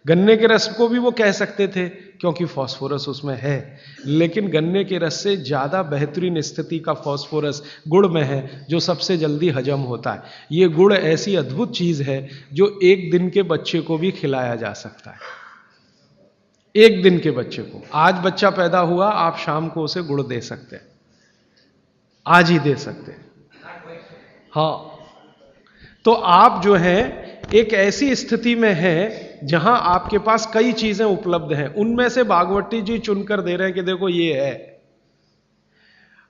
गन्ने के रस को भी वो कह सकते थे क्योंकि फॉस्फोरस उसमें है, लेकिन गन्ने के रस से ज्यादा बेहतरीन स्थिति का फॉस्फोरस गुड़ में है, जो सबसे जल्दी हजम होता है। ये गुड़ ऐसी अद्भुत चीज है जो 1 दिन के बच्चे को भी खिलाया जा सकता है। एक दिन के बच्चे को, आज बच्चा पैदा हुआ, आप शाम को उसे गुड़ दे सकते हैं, आज ही दे सकते हैं। हाँ, तो आप जो है एक ऐसी स्थिति में हैं जहां आपके पास कई चीजें उपलब्ध हैं, उनमें से भागवती जी चुनकर दे रहे हैं कि देखो ये है।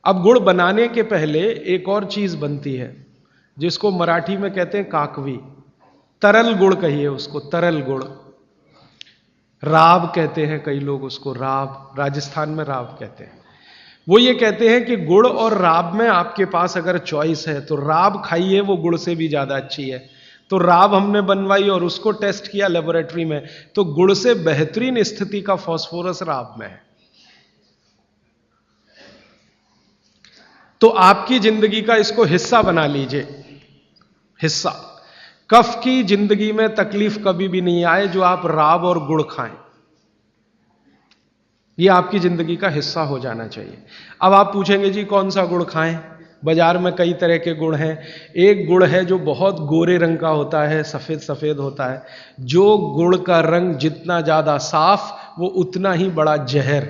अब गुड़ बनाने के पहले एक और चीज बनती है जिसको मराठी में कहते हैं काकवी, तरल गुड़ कहिए उसको, तरल गुड़। राब कहते हैं कई लोग उसको, राब, राजस्थान में राब कहते हैं। वो ये कहते हैं कि गुड़ और राब में आपके पास अगर चॉइस है तो राब खाइए, वो गुड़ से भी ज्यादा अच्छी है। तो राब हमने बनवाई और उसको टेस्ट किया लेबोरेटरी में, तो गुड़ से बेहतरीन स्थिति का फास्फोरस राब में है। तो आपकी जिंदगी का इसको हिस्सा बना लीजिए, हिस्सा। कफ की जिंदगी में तकलीफ कभी भी नहीं आए जो आप राब और गुड़ खाएं, ये आपकी जिंदगी का हिस्सा हो जाना चाहिए। अब आप पूछेंगे जी कौन सा गुड़ खाएं? बाजार में कई तरह के गुड़ हैं। एक गुड़ है जो बहुत गोरे रंग का होता है, सफेद सफेद होता है। जो गुड़ का रंग जितना ज्यादा साफ वो उतना ही बड़ा जहर।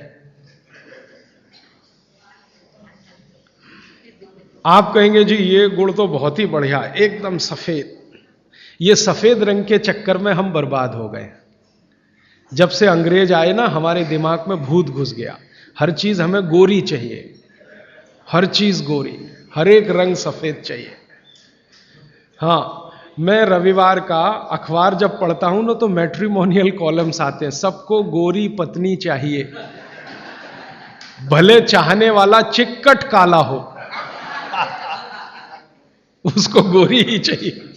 आप कहेंगे जी ये गुड़ तो बहुत ही बढ़िया, एकदम सफेद। ये सफेद रंग के चक्कर में हम बर्बाद हो गए। जब से अंग्रेज आए ना, हमारे दिमाग में भूत घुस गया, हर चीज हमें गोरी चाहिए, हर चीज गोरी, हर एक रंग सफेद चाहिए। हाँ, मैं रविवार का अखबार जब पढ़ता हूं ना तो मैट्रिमोनियल कॉलम्स आते हैं, सबको गोरी पत्नी चाहिए, भले चाहने वाला चिक्कट काला हो उसको गोरी ही चाहिए।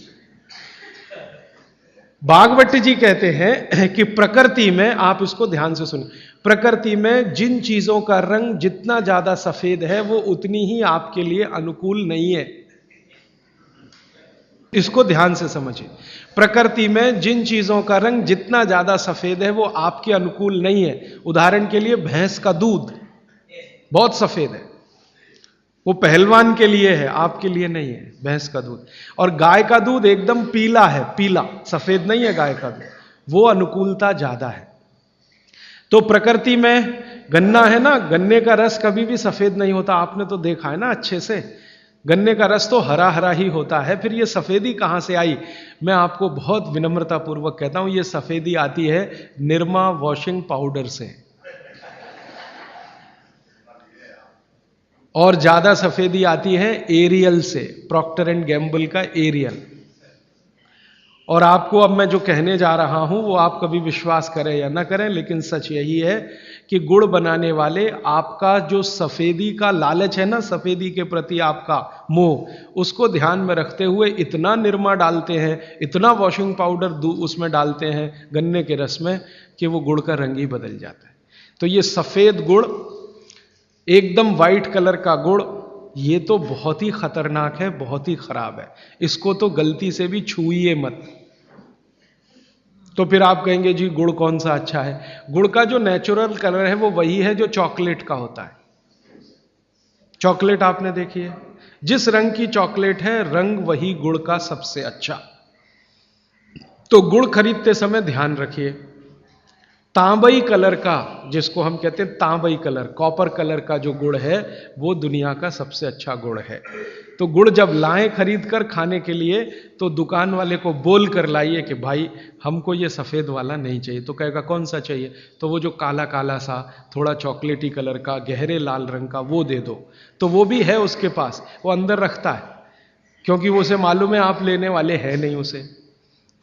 भागवत जी कहते हैं कि प्रकृति में, आप इसको ध्यान से सुनिए, प्रकृति में जिन चीजों का रंग जितना ज्यादा सफेद है वो उतनी ही आपके लिए अनुकूल नहीं है। इसको ध्यान से समझिए। प्रकृति में जिन चीजों का रंग जितना ज्यादा सफेद है वो आपके अनुकूल नहीं है। उदाहरण के लिए भैंस का दूध बहुत सफेद है, वो पहलवान के लिए है, आपके लिए नहीं है भैंस का दूध। और गाय का दूध एकदम पीला है, पीला, सफेद नहीं है गाय का दूध, वो अनुकूलता ज्यादा है। तो प्रकृति में गन्ना है ना, गन्ने का रस कभी भी सफेद नहीं होता, आपने तो देखा है ना अच्छे से। गन्ने का रस तो हरा हरा ही होता है, फिर ये सफेदी कहां से आई? मैं आपको बहुत विनम्रता पूर्वक कहता हूं, ये सफेदी आती है निरमा वॉशिंग पाउडर से। और ज्यादा सफेदी आती है एरियल से, प्रॉक्टर एंड गैम्बल का एरियल। और आपको अब मैं जो कहने जा रहा हूं वो आप कभी विश्वास करें या ना करें, लेकिन सच यही है कि गुड़ बनाने वाले आपका जो सफेदी का लालच है ना, सफेदी के प्रति आपका मोह, उसको ध्यान में रखते हुए इतना निरमा डालते हैं, इतना वॉशिंग पाउडर उसमें डालते हैं गन्ने के रस में कि वो गुड़ का रंग ही बदल जाता है। तो ये सफेद गुड़, एकदम वाइट कलर का गुड़, ये तो बहुत ही खतरनाक है, बहुत ही खराब है। इसको तो गलती से भी छूइए मत। तो फिर आप कहेंगे जी गुड़ कौन सा अच्छा है? गुड़ का जो नेचुरल कलर है वो वही है जो चॉकलेट का होता है। चॉकलेट आपने देखी है, जिस रंग की चॉकलेट है रंग वही गुड़ का सबसे अच्छा। तो गुड़ खरीदते समय ध्यान रखिए, तांबई कलर का, जिसको हम कहते हैं तांबई कलर, कॉपर कलर का जो गुड़ है वो दुनिया का सबसे अच्छा गुड़ है। तो गुड़ जब लाएं खरीद कर खाने के लिए तो दुकान वाले को बोल कर लाइए कि भाई हमको ये सफेद वाला नहीं चाहिए। तो कहेगा कौन सा चाहिए? तो वो जो काला काला सा, थोड़ा चॉकलेटी कलर का, गहरे लाल रंग का, वो दे दो। तो वो भी है उसके पास, वो अंदर रखता है, क्योंकि वो उसे मालूम है आप लेने वाले हैं नहीं उसे,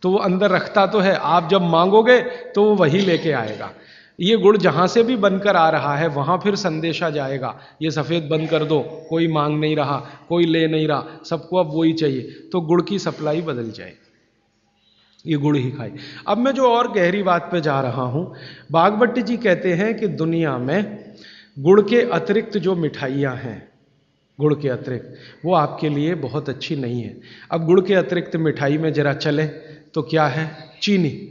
तो वो अंदर रखता तो है। आप जब मांगोगे तो वो वही लेके आएगा। ये गुड़ जहां से भी बनकर आ रहा है वहां फिर संदेशा जाएगा, ये सफेद बंद कर दो, कोई मांग नहीं रहा, कोई ले नहीं रहा, सबको अब वही चाहिए। तो गुड़ की सप्लाई बदल जाएगी, ये गुड़ ही खाए। अब मैं जो और गहरी बात पे जा रहा हूं, भागवत जी कहते हैं कि दुनिया में गुड़ के अतिरिक्त जो मिठाइयां हैं, गुड़ के अतिरिक्त, वो आपके लिए बहुत अच्छी नहीं है। अब गुड़ के अतिरिक्त मिठाई में जरा चले तो क्या है? चीनी।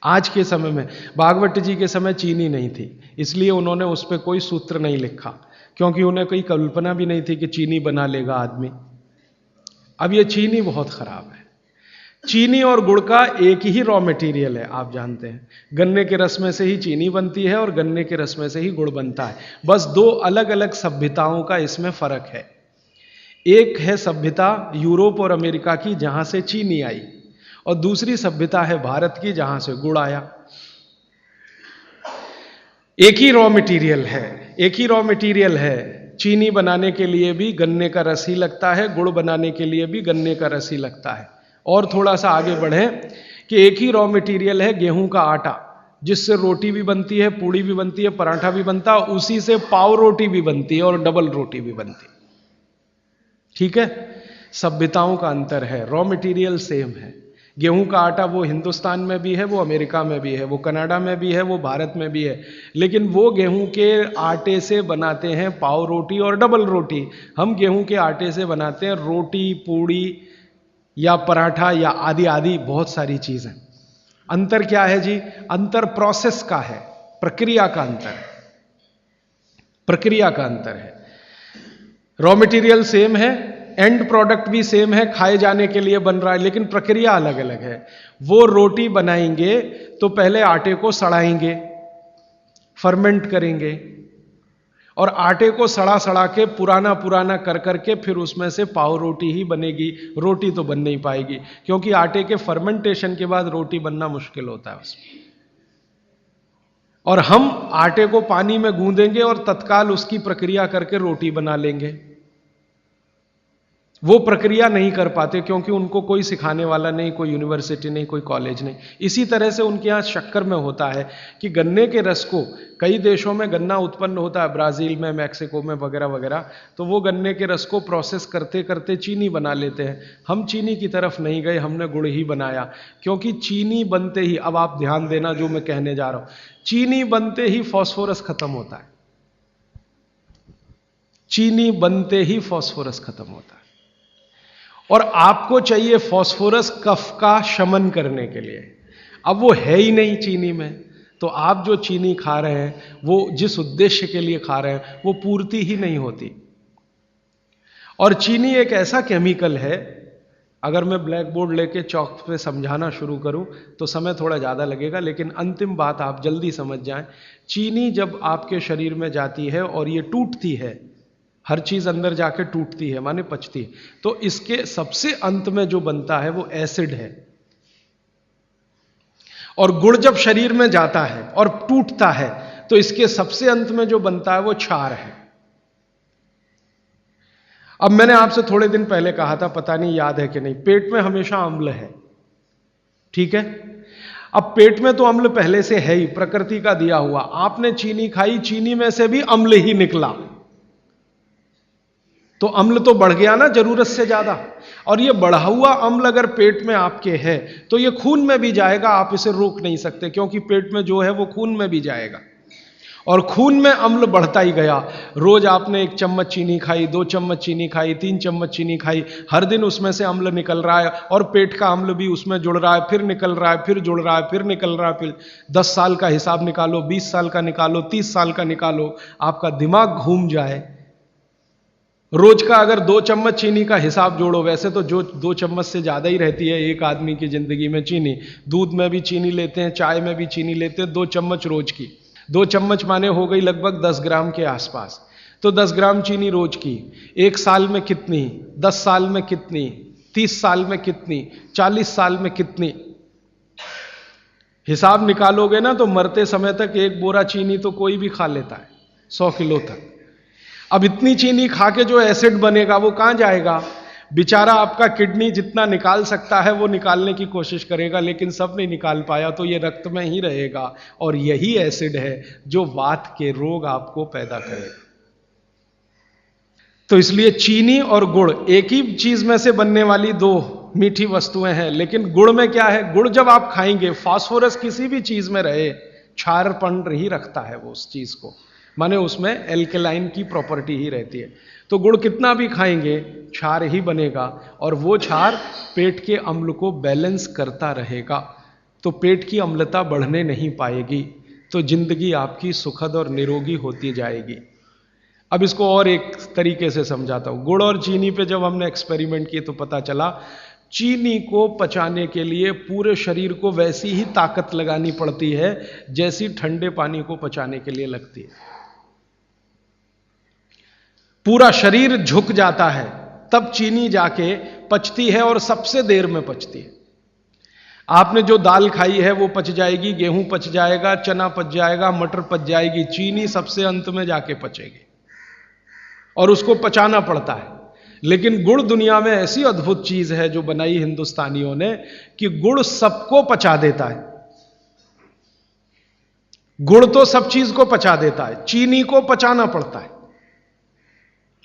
आज के समय में, भागवत जी के समय चीनी नहीं थी, इसलिए उन्होंने उस पर कोई सूत्र नहीं लिखा, क्योंकि उन्हें कोई कल्पना भी नहीं थी कि चीनी बना लेगा आदमी। अब ये चीनी बहुत खराब है। चीनी और गुड़ का एक ही रॉ मटेरियल है, आप जानते हैं। गन्ने के रस में से ही चीनी बनती है और गन्ने के रस में से ही गुड़ बनता है। बस दो अलग अलग सभ्यताओं का इसमें फर्क है। एक है सभ्यता यूरोप और अमेरिका की, जहां से चीनी आई, और दूसरी सभ्यता है भारत की, जहां से गुड़ आया। एक ही रॉ मटेरियल है, एक ही रॉ मटेरियल है। चीनी बनाने के लिए भी गन्ने का रस ही लगता है, गुड़ बनाने के लिए भी गन्ने का रस ही लगता है। और थोड़ा सा आगे बढ़े कि एक ही रॉ मटेरियल है गेहूं का आटा, जिससे रोटी भी बनती है, पूड़ी भी बनती है, पराठा भी बनता है, उसी से पाव रोटी भी बनती है और डबल रोटी भी बनती है। ठीक है, सभ्यताओं का अंतर है, रॉ मटेरियल सेम है। गेहूं का आटा वो हिंदुस्तान में भी है, वो अमेरिका में भी है, वो कनाडा में भी है, वो भारत में भी है, लेकिन वो गेहूं के आटे से बनाते हैं पाव रोटी और डबल रोटी। हम गेहूं के आटे से बनाते हैं रोटी, पूड़ी या पराठा या आदि आदि बहुत सारी चीजें। अंतर क्या है जी? अंतर प्रोसेस का है, प्रक्रिया का अंतर है, प्रक्रिया का अंतर है। रॉ मटेरियल सेम है, एंड प्रोडक्ट भी सेम है, खाए जाने के लिए बन रहा है, लेकिन प्रक्रिया अलग अलग है। वो रोटी बनाएंगे तो पहले आटे को सड़ाएंगे, फर्मेंट करेंगे, और आटे को सड़ा सड़ा के पुराना पुराना कर करके फिर उसमें से पाव रोटी ही बनेगी। रोटी तो बन नहीं पाएगी, क्योंकि आटे के फर्मेंटेशन के बाद रोटी बनना मुश्किल होता है उसमें। और हम आटे को पानी में गूंदेंगे और तत्काल उसकी प्रक्रिया करके रोटी बना लेंगे। वो प्रक्रिया नहीं कर पाते, क्योंकि उनको कोई सिखाने वाला नहीं, कोई यूनिवर्सिटी नहीं, कोई कॉलेज नहीं। इसी तरह से उनके यहाँ शक्कर में होता है कि गन्ने के रस को, कई देशों में गन्ना उत्पन्न होता है, ब्राजील में, मैक्सिको में वगैरह वगैरह, तो वो गन्ने के रस को प्रोसेस करते करते चीनी बना लेते हैं। हम चीनी की तरफ नहीं गए, हमने गुड़ ही बनाया, क्योंकि चीनी बनते ही, अब आप ध्यान देना जो मैं कहने जा रहा हूं, चीनी बनते ही फास्फोरस खत्म होता है। चीनी बनते ही फास्फोरस खत्म होता है, और आपको चाहिए फास्फोरस कफ का शमन करने के लिए। अब वो है ही नहीं चीनी में, तो आप जो चीनी खा रहे हैं वो जिस उद्देश्य के लिए खा रहे हैं वो पूर्ति ही नहीं होती। और चीनी एक ऐसा केमिकल है, अगर मैं ब्लैक बोर्ड लेके चौक पे समझाना शुरू करूं तो समय थोड़ा ज़्यादा लगेगा, लेकिन अंतिम बात आप जल्दी समझ जाएं। चीनी जब आपके शरीर में जाती है और ये टूटती है, हर चीज अंदर जाके टूटती है, माने पचती है, तो इसके सबसे अंत में जो बनता है वो एसिड है। और गुड़ जब शरीर में जाता है और टूटता है तो इसके सबसे अंत में जो बनता है वो क्षार है। अब मैंने आपसे थोड़े दिन पहले कहा था, पता नहीं याद है कि नहीं, पेट में हमेशा अम्ल है, ठीक है। अब पेट में तो अम्ल पहले से है ही, प्रकृति का दिया हुआ। आपने चीनी खाई, चीनी में से भी अम्ल ही निकला, तो अम्ल तो बढ़ गया ना जरूरत से ज्यादा। और ये बढ़ा हुआ अम्ल अगर पेट में आपके है तो ये खून में भी जाएगा, आप इसे रोक नहीं सकते, क्योंकि पेट में जो है वो खून में भी जाएगा। और खून में अम्ल बढ़ता ही गया। रोज आपने 1 चम्मच चीनी खाई, 2 चम्मच चीनी खाई, 3 चम्मच चीनी खाई, हर दिन उसमें से अम्ल निकल रहा है, और पेट का अम्ल भी उसमें जुड़ रहा है, फिर निकल रहा है, फिर जुड़ रहा है, फिर निकल रहा है। फिर 10 साल का हिसाब निकालो, 20 साल का निकालो, 30 साल का निकालो, आपका दिमाग घूम जाए। रोज का अगर 2 चम्मच चीनी का हिसाब जोड़ो, वैसे तो जो 2 चम्मच से ज्यादा ही रहती है एक आदमी की जिंदगी में चीनी। दूध में भी चीनी लेते हैं, चाय में भी चीनी लेते हैं, 2 चम्मच रोज की। 2 चम्मच माने हो गई लगभग 10 ग्राम के आसपास। तो 10 ग्राम चीनी रोज की, 1 साल में कितनी, 10 साल में कितनी, 30 साल में कितनी, 40 साल में कितनी, हिसाब निकालोगे ना तो मरते समय तक 1 बोरा चीनी तो कोई भी खा लेता है, 100 किलो तक। अब इतनी चीनी खा के जो एसिड बनेगा वो कहां जाएगा? बेचारा आपका किडनी जितना निकाल सकता है वो निकालने की कोशिश करेगा, लेकिन सब नहीं निकाल पाया, तो ये रक्त में ही रहेगा। और यही एसिड है जो वात के रोग आपको पैदा करेगा। तो इसलिए चीनी और गुड़ एक ही चीज में से बनने वाली 2 मीठी वस्तुएं हैं, लेकिन गुड़ में क्या है? गुड़ जब आप खाएंगे, फास्फोरस किसी भी चीज में रहे, क्षारपन ही रखता है वो उस चीज को, माने उसमें एल्केलाइन की प्रॉपर्टी ही रहती है। तो गुड़ कितना भी खाएंगे क्षार ही बनेगा, और वो क्षार पेट के अम्ल को बैलेंस करता रहेगा, तो पेट की अम्लता बढ़ने नहीं पाएगी, तो जिंदगी आपकी सुखद और निरोगी होती जाएगी। अब इसको और एक तरीके से समझाता हूं। गुड़ और चीनी पे जब हमने एक्सपेरिमेंट किए तो पता चला चीनी को पचाने के लिए पूरे शरीर को वैसी ही ताकत लगानी पड़ती है जैसी ठंडे पानी को पचाने के लिए लगती है। पूरा शरीर झुक जाता है तब चीनी जाके पचती है और सबसे देर में पचती है। आपने जो दाल खाई है वो पच जाएगी, गेहूं पच जाएगा, चना पच जाएगा, मटर पच जाएगी, चीनी सबसे अंत में जाके पचेगी और उसको पचाना पड़ता है। लेकिन गुड़ दुनिया में ऐसी अद्भुत चीज है जो बनाई हिंदुस्तानियों ने कि गुड़ सबको पचा देता है। गुड़ तो सब चीज को पचा देता है, चीनी को पचाना पड़ता है।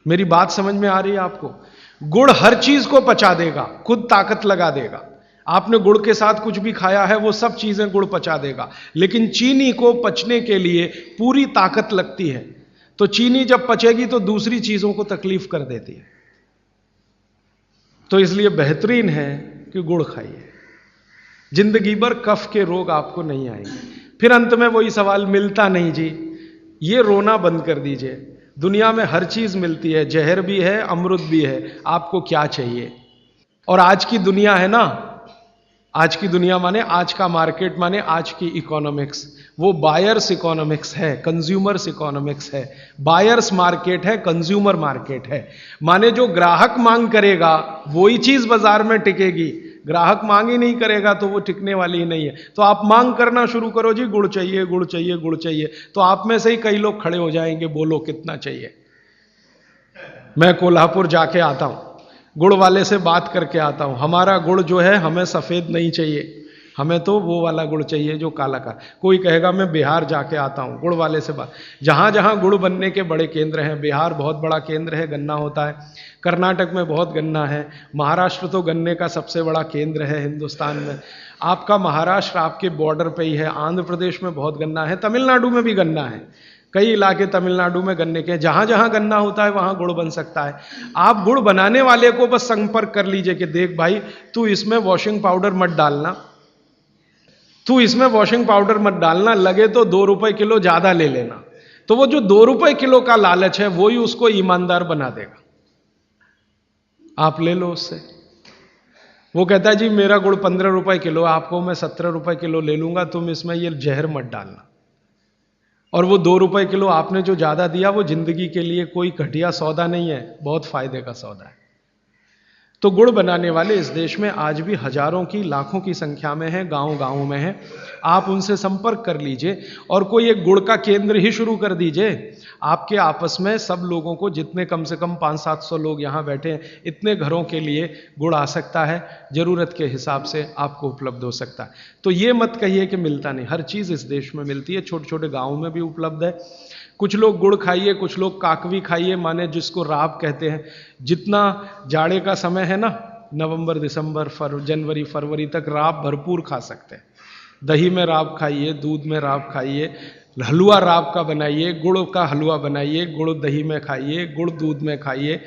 मेरी बात समझ में आ रही है आपको? गुड़ हर चीज को पचा देगा, खुद ताकत लगा देगा। आपने गुड़ के साथ कुछ भी खाया है वो सब चीजें गुड़ पचा देगा, लेकिन चीनी को पचने के लिए पूरी ताकत लगती है। तो चीनी जब पचेगी तो दूसरी चीजों को तकलीफ कर देती है। तो इसलिए बेहतरीन है कि गुड़ खाइए, जिंदगी भर कफ के रोग आपको नहीं आएंगे। फिर अंत में वही सवाल, मिलता नहीं जी, ये रोना बंद कर दीजिए। दुनिया में हर चीज मिलती है, जहर भी है, अमृत भी है, आपको क्या चाहिए? और आज की दुनिया है ना, आज की दुनिया माने आज का मार्केट, माने आज की इकोनॉमिक्स, वो बायर्स इकोनॉमिक्स है, कंज्यूमर्स इकोनॉमिक्स है। बायर्स मार्केट है, कंज्यूमर मार्केट है। माने जो ग्राहक मांग करेगा वही चीज बाजार में टिकेगी, ग्राहक मांग ही नहीं करेगा तो वो टिकने वाली ही नहीं है। तो आप मांग करना शुरू करो, जी गुड़ चाहिए, गुड़ चाहिए, गुड़ चाहिए, तो आप में से ही कई लोग खड़े हो जाएंगे, बोलो कितना चाहिए। मैं कोल्हापुर जाके आता हूं, गुड़ वाले से बात करके आता हूं, हमारा गुड़ जो है हमें सफेद नहीं चाहिए, हमें तो वो वाला गुड़ चाहिए जो काला का। कोई कहेगा मैं बिहार जाके आता हूं, गुड़ वाले से बात। जहां जहां गुड़ बनने के बड़े केंद्र हैं, बिहार बहुत बड़ा केंद्र है, गन्ना होता है, कर्नाटक में बहुत गन्ना है, महाराष्ट्र तो गन्ने का सबसे बड़ा केंद्र है हिंदुस्तान में। आपका महाराष्ट्र आपके बॉर्डर पे ही है, आंध्र प्रदेश में बहुत गन्ना है, तमिलनाडु में भी गन्ना है, कई इलाके तमिलनाडु में गन्ने के। जहां जहां गन्ना होता है वहां गुड़ बन सकता है। आप गुड़ बनाने वाले को बस संपर्क कर लीजिए कि देख भाई, तू इसमें वॉशिंग पाउडर मत डालना, तू इसमें वॉशिंग पाउडर मत डालना, लगे तो 2 रुपए किलो ज्यादा ले लेना। तो वो जो 2 रुपए किलो का लालच है वो ही उसको ईमानदार बना देगा। आप ले लो उससे। वो कहता है जी मेरा गुड़ 15 रुपए किलो, आपको मैं 17 रुपए किलो ले लूंगा, तुम इसमें ये जहर मत डालना। और वो 2 रुपए किलो आपने जो ज्यादा दिया वो जिंदगी के लिए कोई घटिया सौदा नहीं है, बहुत फायदे का सौदा है। तो गुड़ बनाने वाले इस देश में आज भी हजारों की, लाखों की संख्या में हैं, गांव-गांव में हैं। आप उनसे संपर्क कर लीजिए और कोई एक गुड़ का केंद्र ही शुरू कर दीजिए। आपके आपस में सब लोगों को, जितने कम से कम 500-700 लोग यहाँ बैठे हैं, इतने घरों के लिए गुड़ आ सकता है, जरूरत के हिसाब से आपको उपलब्ध हो सकता है। तो ये मत कहिए कि मिलता नहीं, हर चीज इस देश में मिलती है, छोटे छोटे गाँव में भी उपलब्ध है। कुछ लोग गुड़ खाइए, कुछ लोग काकवी खाइए, माने जिसको राब कहते हैं। जितना जाड़े का समय है ना, नवंबर, दिसंबर, जनवरी, फरवरी तक राब भरपूर खा सकते हैं। दही में राब खाइए, दूध में राब खाइए, हलवा राब का बनाइए, गुड़ का हलवा बनाइए, गुड़ दही में खाइए, गुड़ दूध में खाइए।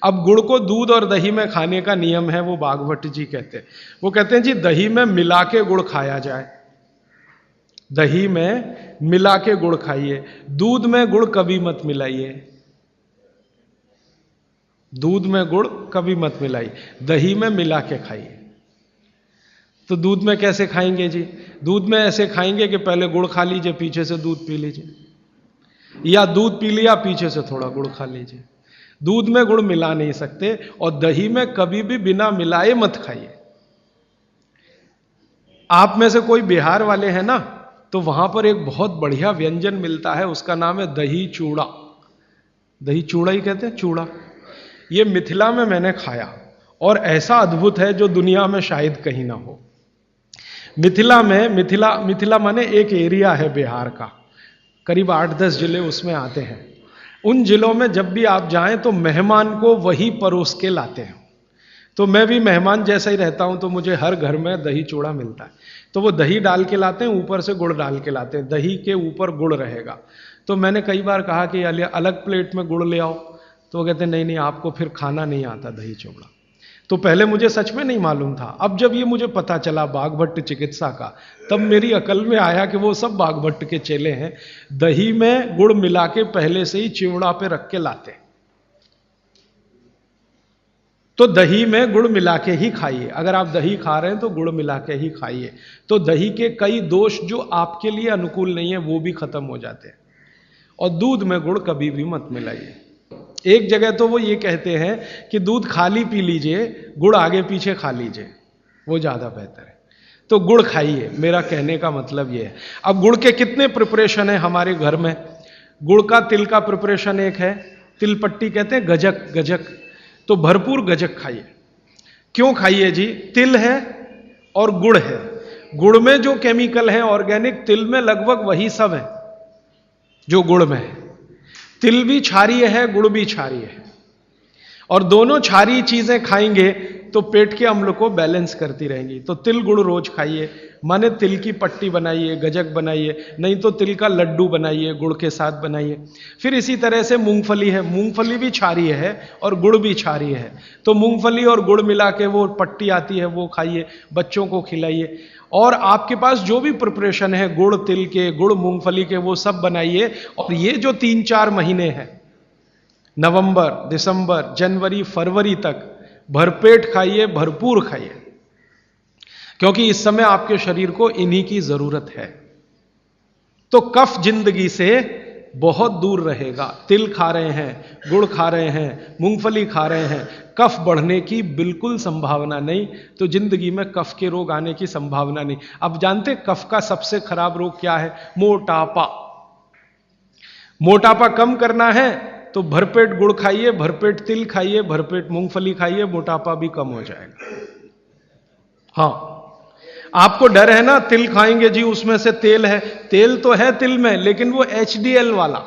अब गुड़ को दूध और दही में खाने का नियम है, वो बागभट्ट जी कहते हैं। वो कहते हैं जी दही में मिला के गुड़ खाया जाए, दही में मिला के गुड़ खाइए, दूध में गुड़ कभी मत मिलाइए, दूध में गुड़ कभी मत मिलाइए, दही में मिला के खाइए। तो दूध में कैसे खाएंगे जी? दूध में ऐसे खाएंगे कि पहले गुड़ खा लीजिए, पीछे से दूध पी लीजिए, या दूध पी लिया पीछे से थोड़ा गुड़ खा लीजिए। दूध में गुड़ मिला नहीं सकते, और दही में कभी भी बिना मिलाए मत खाइए। आप में से कोई बिहार वाले हैं ना, तो वहां पर एक बहुत बढ़िया व्यंजन मिलता है, उसका नाम है दही चूड़ा। दही चूड़ा ही कहते हैं, चूड़ा। ये मिथिला में मैंने खाया और ऐसा अद्भुत है जो दुनिया में शायद कहीं ना हो। मिथिला में, मिथिला माने एक एरिया है बिहार का, करीब 8-10 जिले उसमें आते हैं। उन जिलों में जब भी आप जाएं तो मेहमान को वही परोस के लाते हैं। तो मैं भी मेहमान जैसा ही रहता हूं, तो मुझे हर घर में दही चूड़ा मिलता है। तो वो दही डाल के लाते हैं, ऊपर से गुड़ डाल के लाते हैं, दही के ऊपर गुड़ रहेगा। तो मैंने कई बार कहा कि अलग प्लेट में गुड़ ले आओ, तो वो कहते नहीं नहीं, आपको फिर खाना नहीं आता दही चूड़ा। तो पहले मुझे सच में नहीं मालूम था। अब जब ये मुझे पता चला बागभट्ट चिकित्सा का, तब मेरी अकल में आया कि वो सब बागभट्ट के चेले हैं, दही में गुड़ मिला के पहले से ही चिवड़ा पे रख के लाते। तो दही में गुड़ मिला के ही खाइए। अगर आप दही खा रहे हैं तो गुड़ मिला के ही खाइए, तो दही के कई दोष जो आपके लिए अनुकूल नहीं है वो भी खत्म हो जाते हैं। और दूध में गुड़ कभी भी मत मिलाइए। एक जगह तो वो ये कहते हैं कि दूध खाली पी लीजिए, गुड़ आगे पीछे खा लीजिए, वो ज्यादा बेहतर है। तो गुड़ खाइए, मेरा कहने का मतलब ये है। अब गुड़ के कितने प्रिपरेशन है हमारे घर में? गुड़ का तिल का प्रिपरेशन एक है, तिल पट्टी कहते हैं, गजक, गजक। तो भरपूर गजक खाइए। क्यों खाइए जी? तिल है और गुड़ है। गुड़ में जो केमिकल है ऑर्गेनिक, तिल में लगभग वही सब है जो गुड़ में है। तिल भी क्षारीय है, गुड़ भी क्षारीय है, और दोनों क्षारीय चीजें खाएंगे तो पेट के अम्ल को बैलेंस करती रहेंगी। तो तिल गुड़ रोज खाइए, माने तिल की पट्टी बनाइए, गजक बनाइए, नहीं तो तिल का लड्डू बनाइए, गुड़ के साथ बनाइए। फिर इसी तरह से मूंगफली है, मूंगफली भी क्षारीय है और गुड़ भी क्षारीय है, तो मूंगफली और गुड़ मिला के वो पट्टी आती है, वो खाइए, बच्चों को खिलाइए। और आपके पास जो भी प्रिपरेशन है गुड़ तिल के, गुड़ मूंगफली के, वो सब बनाइए। और ये जो 3-4 महीने हैं, नवंबर, दिसंबर, जनवरी, फरवरी तक भरपेट खाइए, भरपूर खाइए, क्योंकि इस समय आपके शरीर को इन्हीं की जरूरत है। तो कफ जिंदगी से बहुत दूर रहेगा। तिल खा रहे हैं, गुड़ खा रहे हैं, मूंगफली खा रहे हैं, कफ बढ़ने की बिल्कुल संभावना नहीं, तो जिंदगी में कफ के रोग आने की संभावना नहीं। अब जानते कफ का सबसे खराब रोग क्या है? मोटापा। मोटापा कम करना है तो भरपेट गुड़ खाइए, भरपेट तिल खाइए, भरपेट मूंगफली खाइए, मोटापा भी कम हो जाएगा। हाँ, आपको डर है ना, तिल खाएंगे जी उसमें से तेल है। तेल तो है तिल में, लेकिन वो HDL वाला,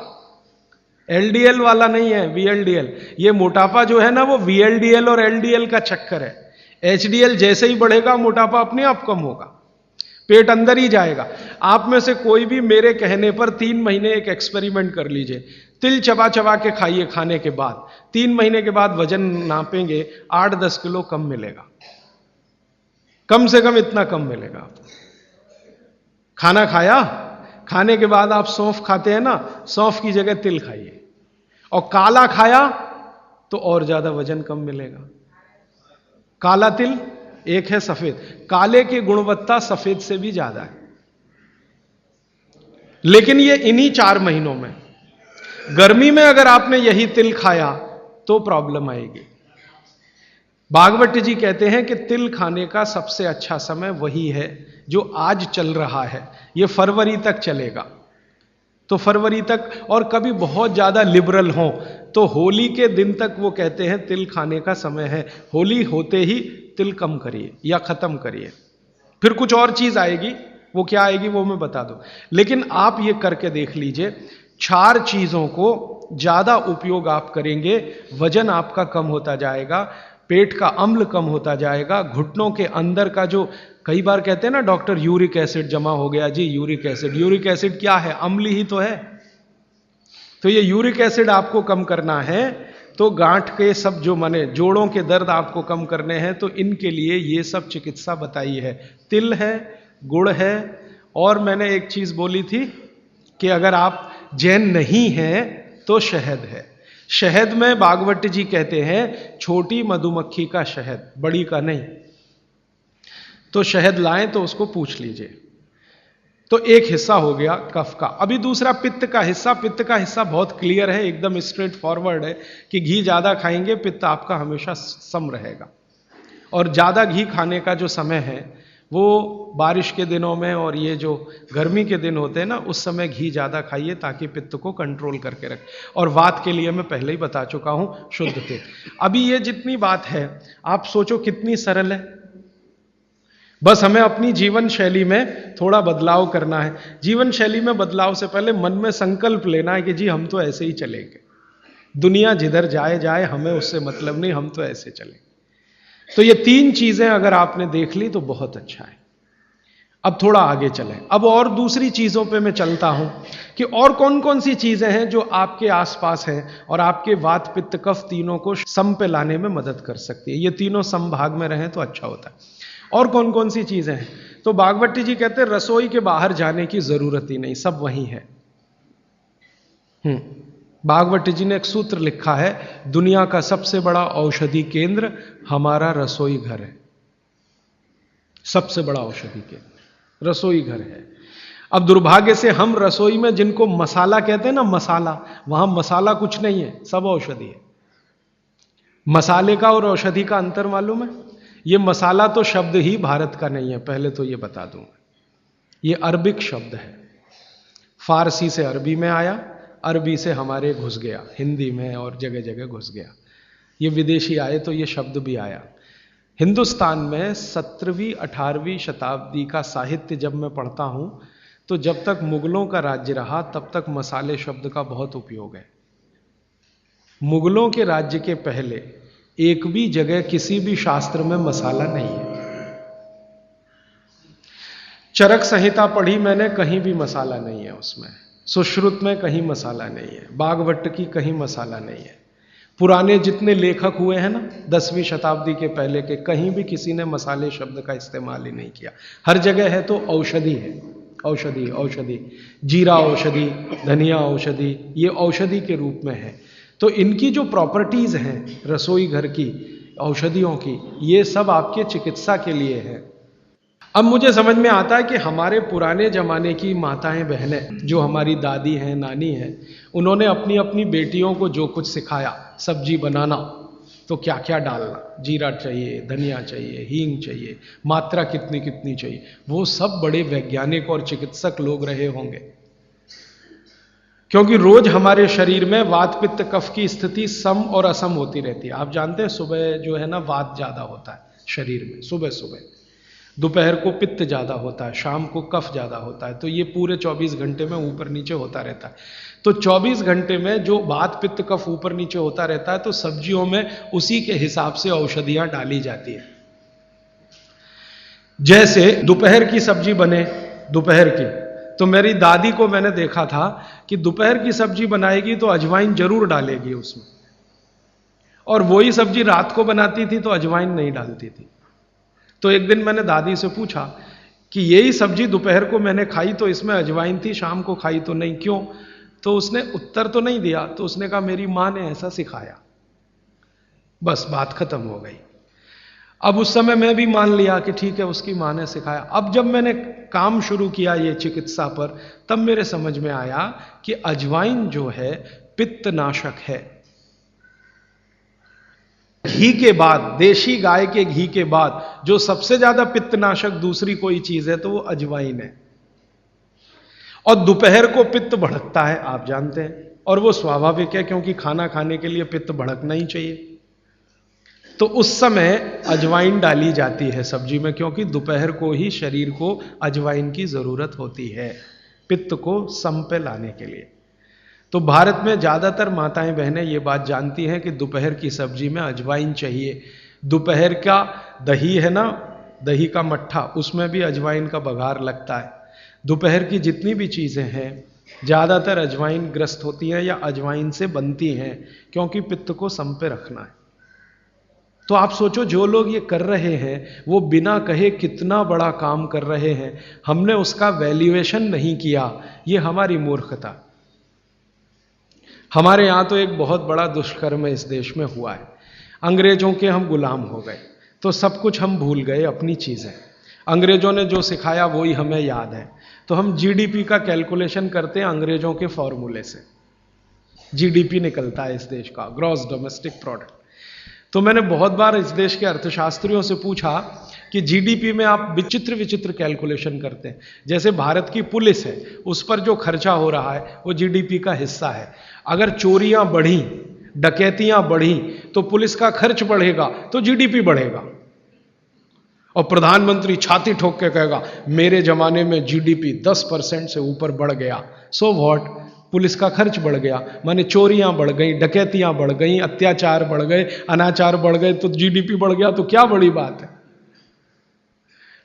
LDL वाला नहीं है, VLDL। ये मोटापा जो है ना, वो VLDL और LDL का चक्कर है। HDL जैसे ही बढ़ेगा, मोटापा अपने आप कम होगा, पेट अंदर ही जाएगा। आप में से कोई भी मेरे कहने पर 3 महीने एक एक्सपेरिमेंट कर लीजिए। तिल चबा चबा के खाइए, खाने के बाद 3 महीने के बाद वजन नापेंगे, 8-10 किलो कम मिलेगा, कम से कम इतना कम मिलेगा। खाना खाया, खाने के बाद आप सौंफ खाते हैं ना, सौंफ की जगह तिल खाइए। और काला खाया तो और ज्यादा वजन कम मिलेगा। काला तिल एक है, सफेद, काले की गुणवत्ता सफेद से भी ज्यादा है। लेकिन ये इन्हीं 4 महीनों में, गर्मी में अगर आपने यही तिल खाया तो प्रॉब्लम आएगी। भागवत जी कहते हैं कि तिल खाने का सबसे अच्छा समय वही है जो आज चल रहा है, ये फरवरी तक चलेगा। तो फरवरी तक, और कभी बहुत ज्यादा लिबरल हो तो होली के दिन तक वो कहते हैं तिल खाने का समय है। होली होते ही तिल कम करिए या खत्म करिए। फिर कुछ और चीज आएगी, वो क्या आएगी वो मैं बता दूं, लेकिन आप ये करके देख लीजिए। 4 चीजों को ज्यादा उपयोग आप करेंगे, वजन आपका कम होता जाएगा, पेट का अम्ल कम होता जाएगा, घुटनों के अंदर का जो कई बार कहते हैं ना डॉक्टर, यूरिक एसिड जमा हो गया जी, यूरिक एसिड। यूरिक एसिड क्या है? अम्ल ही तो है। तो ये यूरिक एसिड आपको कम करना है, तो गांठ के सब जो माने जोड़ों के दर्द आपको कम करने हैं, तो इनके लिए ये सब चिकित्सा बताई है। तिल है, गुड़ है, और मैंने एक चीज बोली थी कि अगर आप जैन नहीं हैं तो शहद है। शहद में भागवत जी कहते हैं छोटी मधुमक्खी का शहद, बड़ी का नहीं। तो शहद लाएं तो उसको पूछ लीजिए। तो एक हिस्सा हो गया कफ का। अभी दूसरा पित्त का हिस्सा। पित्त का हिस्सा बहुत क्लियर है, एकदम स्ट्रेट फॉरवर्ड है कि घी ज्यादा खाएंगे पित्त आपका हमेशा सम रहेगा। और ज्यादा घी खाने का जो समय है वो बारिश के दिनों में और ये जो गर्मी के दिन होते हैं ना, उस समय घी ज्यादा खाइए ताकि पित्त को कंट्रोल करके रखें। और वात के लिए मैं पहले ही बता चुका हूं, शुद्ध तेल। अभी ये जितनी बात है आप सोचो कितनी सरल है। बस हमें अपनी जीवन शैली में थोड़ा बदलाव करना है। जीवन शैली में बदलाव से पहले मन में संकल्प लेना है कि जी हम तो ऐसे ही चलेंगे, दुनिया जिधर जाए जाए, हमें उससे मतलब नहीं, हम तो ऐसे चलेंगे। तो ये 3 चीजें अगर आपने देख ली तो बहुत अच्छा है। अब थोड़ा आगे चलें। अब और दूसरी चीजों पे मैं चलता हूं कि और कौन कौन सी चीजें हैं जो आपके आसपास हैं और आपके वात पित्त कफ तीनों को सम पे लाने में मदद कर सकती है। ये तीनों समभाग में रहें तो अच्छा होता है। और कौन कौन सी चीजें हैं? तो भागवत जी कहते हैं रसोई के बाहर जाने की जरूरत ही नहीं, सब वहीं है। भागवत जी ने एक सूत्र लिखा है, दुनिया का सबसे बड़ा औषधि केंद्र हमारा रसोई घर है। सबसे बड़ा औषधि केंद्र रसोई घर है। अब दुर्भाग्य से हम रसोई में जिनको मसाला कहते हैं ना, मसाला, वहां मसाला कुछ नहीं है, सब औषधि है। मसाले का और औषधि का अंतर मालूम है? ये मसाला तो शब्द ही भारत का नहीं है, पहले तो ये बता दूंगा। ये अरबिक शब्द है, फारसी से अरबी में आया, अरबी से हमारे घुस गया, हिंदी में और जगह जगह घुस गया। ये विदेशी आए तो ये शब्द भी आया। हिंदुस्तान में 17वीं 18वीं शताब्दी का साहित्य जब मैं पढ़ता हूं, तो जब तक मुगलों का राज्य रहा तब तक मसाले शब्द का बहुत उपयोग है। मुगलों के राज्य के पहले एक भी जगह किसी भी शास्त्र में मसाला नहीं है। चरक संहिता पढ़ी मैंने, कहीं भी मसाला नहीं है उसमें। सुश्रुत में कहीं मसाला नहीं है, बागवट की कहीं मसाला नहीं है। पुराने जितने लेखक हुए हैं ना 10वीं शताब्दी के पहले के, कहीं भी किसी ने मसाले शब्द का इस्तेमाल ही नहीं किया। हर जगह है तो औषधि है, औषधि औषधि, जीरा औषधि, धनिया औषधि, ये औषधि के रूप में है। तो इनकी जो प्रॉपर्टीज हैं रसोई घर की, औषधियों की, ये सब आपके चिकित्सा के लिए है। अब मुझे समझ में आता है कि हमारे पुराने जमाने की माताएं बहनें, जो हमारी दादी हैं, नानी हैं, उन्होंने अपनी अपनी बेटियों को जो कुछ सिखाया, सब्जी बनाना तो क्या क्या डालना, जीरा चाहिए, धनिया चाहिए, हींग चाहिए, मात्रा कितनी कितनी चाहिए, वो सब बड़े वैज्ञानिक और चिकित्सक लोग रहे होंगे। क्योंकि रोज हमारे शरीर में वात पित्त कफ की स्थिति सम और असम होती रहती है। आप जानते हैं सुबह जो है ना वात ज्यादा होता है शरीर में, सुबह सुबह, दोपहर को पित्त ज्यादा होता है, शाम को कफ ज्यादा होता है। तो ये पूरे 24 घंटे में ऊपर नीचे होता रहता है। तो 24 घंटे में जो वात पित्त कफ ऊपर नीचे होता रहता है, तो सब्जियों में उसी के हिसाब से औषधियां डाली जाती है। जैसे दोपहर की सब्जी बने, दोपहर की, तो मेरी दादी को मैंने देखा था कि दोपहर की सब्जी बनाएगी तो अजवाइन जरूर डालेगी उसमें, और वही सब्जी रात को बनाती थी तो अजवाइन नहीं डालती थी। तो एक दिन मैंने दादी से पूछा कि यही सब्जी दोपहर को मैंने खाई तो इसमें अजवाइन थी, शाम को खाई तो नहीं, क्यों? तो उसने उत्तर तो नहीं दिया। तो उसने कहा मेरी मां ने ऐसा सिखाया। बस बात खत्म हो गई। अब उस समय मैं भी मान लिया कि ठीक है, उसकी मां ने सिखाया। अब जब मैंने काम शुरू किया ये चिकित्सा पर, तब मेरे समझ में आया कि अजवाइन जो है पित्तनाशक है। घी के बाद, देशी गाय के घी के बाद जो सबसे ज्यादा पित्तनाशक दूसरी कोई चीज है तो वो अजवाइन है। और दोपहर को पित्त भड़कता है, आप जानते हैं, और वो स्वाभाविक है क्योंकि खाना खाने के लिए पित्त भड़कना ही चाहिए। तो उस समय अजवाइन डाली जाती है सब्जी में, क्योंकि दोपहर को ही शरीर को अजवाइन की जरूरत होती है पित्त को सम पे लाने के लिए। तो भारत में ज्यादातर माताएं बहनें ये बात जानती हैं कि दोपहर की सब्जी में अजवाइन चाहिए। दोपहर का दही है ना, दही का मट्ठा, उसमें भी अजवाइन का बघार लगता है। दोपहर की जितनी भी चीजें हैं ज्यादातर अजवाइन ग्रस्त होती हैं या अजवाइन से बनती हैं, क्योंकि पित्त को सम पे रखना है। तो आप सोचो, जो लोग ये कर रहे हैं वो बिना कहे कितना बड़ा काम कर रहे हैं, हमने उसका वैल्यूएशन नहीं किया, ये हमारी मूर्खता। हमारे यहां तो एक बहुत बड़ा दुष्कर्म इस देश में हुआ है। अंग्रेजों के हम गुलाम हो गए, तो सब कुछ हम भूल गए, अपनी चीजें। अंग्रेजों ने जो सिखाया वही हमें याद है। तो हम जीडीपी का कैलकुलेशन करते हैं अंग्रेजों के फॉर्मूले से। जीडीपी निकलता है इस देश का, ग्रॉस डोमेस्टिक प्रोडक्ट। तो मैंने बहुत बार इस देश के अर्थशास्त्रियों से पूछा कि जीडीपी में आप विचित्र विचित्र कैलकुलेशन करते हैं। जैसे भारत की पुलिस है, उस पर जो खर्चा हो रहा है वो जीडीपी का हिस्सा है। अगर चोरियां बढ़ी, डकैतियां बढ़ी, तो पुलिस का खर्च बढ़ेगा तो जीडीपी बढ़ेगा। और प्रधानमंत्री छाती ठोक के कहेगा मेरे जमाने में जीडीपी 10% से ऊपर बढ़ गया। सो व्हाट, पुलिस का खर्च बढ़ गया, माने चोरियां बढ़ गई, डकैतियां बढ़ गई, अत्याचार बढ़ गए, अनाचार बढ़ गए, तो जीडीपी बढ़ गया, तो क्या बड़ी बात है।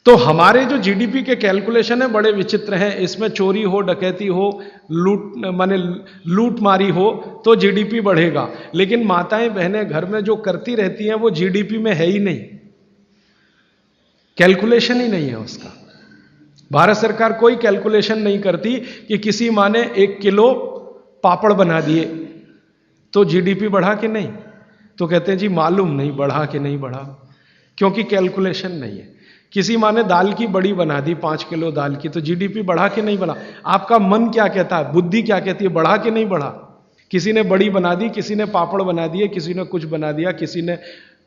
तो हमारे जो जीडीपी के कैलकुलेशन है बड़े विचित्र हैं। इसमें चोरी हो, डकैती हो, लूट मारी हो तो जीडीपी बढ़ेगा, लेकिन माताएं बहनें घर में जो करती रहती हैं वो जीडीपी में है ही नहीं, कैलकुलेशन ही नहीं है उसका। भारत सरकार कोई कैलकुलेशन नहीं करती कि किसी माँ ने 1 किलो पापड़ बना दिए तो जीडीपी बढ़ा कि नहीं? तो कहते हैं जी मालूम नहीं बढ़ा कि नहीं बढ़ा, क्योंकि कैलकुलेशन नहीं है। किसी माँ ने दाल की बड़ी बना दी 5 किलो दाल की, तो जीडीपी बढ़ा कि नहीं बढ़ा? आपका मन क्या कहता है, बुद्धि क्या कहती है, बढ़ा कि नहीं बढ़ा? किसी ने बड़ी बना दी, किसी ने पापड़ बना दिए, किसी ने कुछ बना दिया, किसी ने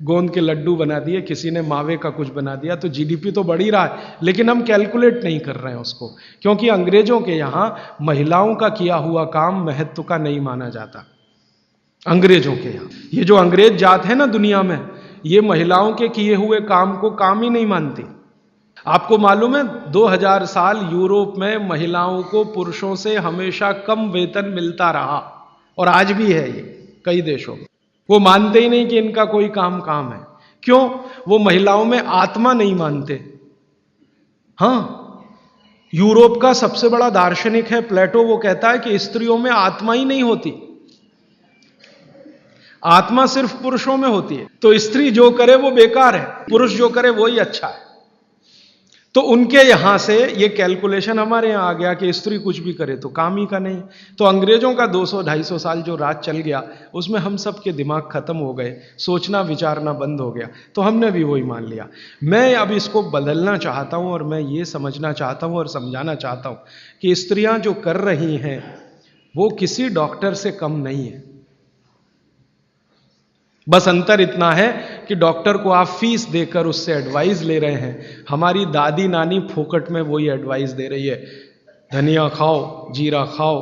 गोंद के लड्डू बना दिए, किसी ने मावे का कुछ बना दिया, तो जीडीपी तो बढ़ ही रहा है, लेकिन हम कैलकुलेट नहीं कर रहे हैं उसको, क्योंकि अंग्रेजों के यहां महिलाओं का किया हुआ काम महत्व का नहीं माना जाता। अंग्रेजों के यहां ये जो अंग्रेज जात है ना दुनिया में, ये महिलाओं के किए हुए काम को काम ही नहीं मानती। आपको मालूम है 2000 साल यूरोप में महिलाओं को पुरुषों से हमेशा कम वेतन मिलता रहा, और आज भी है ये कई देशों में। वो मानते ही नहीं कि इनका कोई काम काम है। क्यों? वो महिलाओं में आत्मा नहीं मानते। हां, यूरोप का सबसे बड़ा दार्शनिक है प्लेटो, वो कहता है कि स्त्रियों में आत्मा ही नहीं होती, आत्मा सिर्फ पुरुषों में होती है। तो स्त्री जो करे वो बेकार है, पुरुष जो करे वही अच्छा है। तो उनके यहां से ये कैलकुलेशन हमारे यहां आ गया कि स्त्री कुछ भी करे तो काम ही का नहीं। तो अंग्रेजों का 200-250 साल जो राज चल गया, उसमें हम सब के दिमाग खत्म हो गए, सोचना विचारना बंद हो गया, तो हमने भी वही मान लिया। मैं अब इसको बदलना चाहता हूं, और मैं ये समझना चाहता हूं और समझाना चाहता हूं कि स्त्रियां जो कर रही हैं वो किसी डॉक्टर से कम नहीं है। बस अंतर इतना है कि डॉक्टर को आप फीस देकर उससे एडवाइस ले रहे हैं, हमारी दादी नानी फोकट में वही एडवाइस दे रही है, धनिया खाओ, जीरा खाओ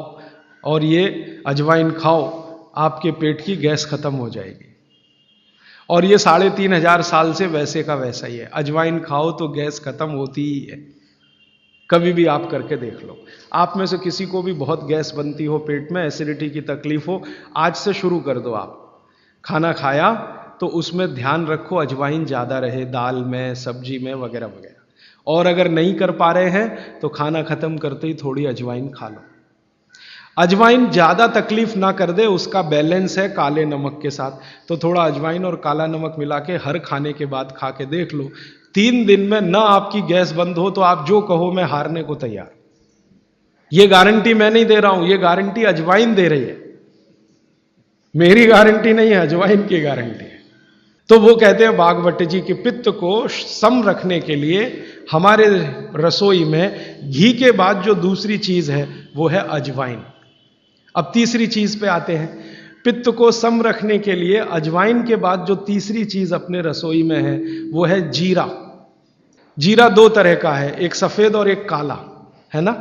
और ये अजवाइन खाओ, आपके पेट की गैस खत्म हो जाएगी। और ये 3500 साल से वैसे का वैसा ही है, अजवाइन खाओ तो गैस खत्म होती ही है। कभी भी आप करके देख लो। आप में से किसी को भी बहुत गैस बनती हो, पेट में एसिडिटी की तकलीफ हो, आज से शुरू कर दो। आप खाना खाया तो उसमें ध्यान रखो अजवाइन ज़्यादा रहे, दाल में, सब्जी में, वगैरह वगैरह। और अगर नहीं कर पा रहे हैं तो खाना खत्म करते ही थोड़ी अजवाइन खा लो। अजवाइन ज़्यादा तकलीफ ना कर दे, उसका बैलेंस है काले नमक के साथ, तो थोड़ा अजवाइन और काला नमक मिला के हर खाने के बाद खा के देख लो। 3 दिन में ना आपकी गैस बंद हो तो आप जो कहो मैं हारने को तैयार। ये गारंटी मैं नहीं दे रहा हूं, ये गारंटी अजवाइन दे रही है, मेरी गारंटी नहीं है, अजवाइन की गारंटी है। तो वो कहते हैं भागवत जी कि पित्त को सम रखने के लिए हमारे रसोई में घी के बाद जो दूसरी चीज है वो है अजवाइन। अब तीसरी चीज पे आते हैं। पित्त को सम रखने के लिए अजवाइन के बाद जो तीसरी चीज अपने रसोई में है वो है जीरा। जीरा 2 तरह का है, एक सफेद और एक काला, है ना।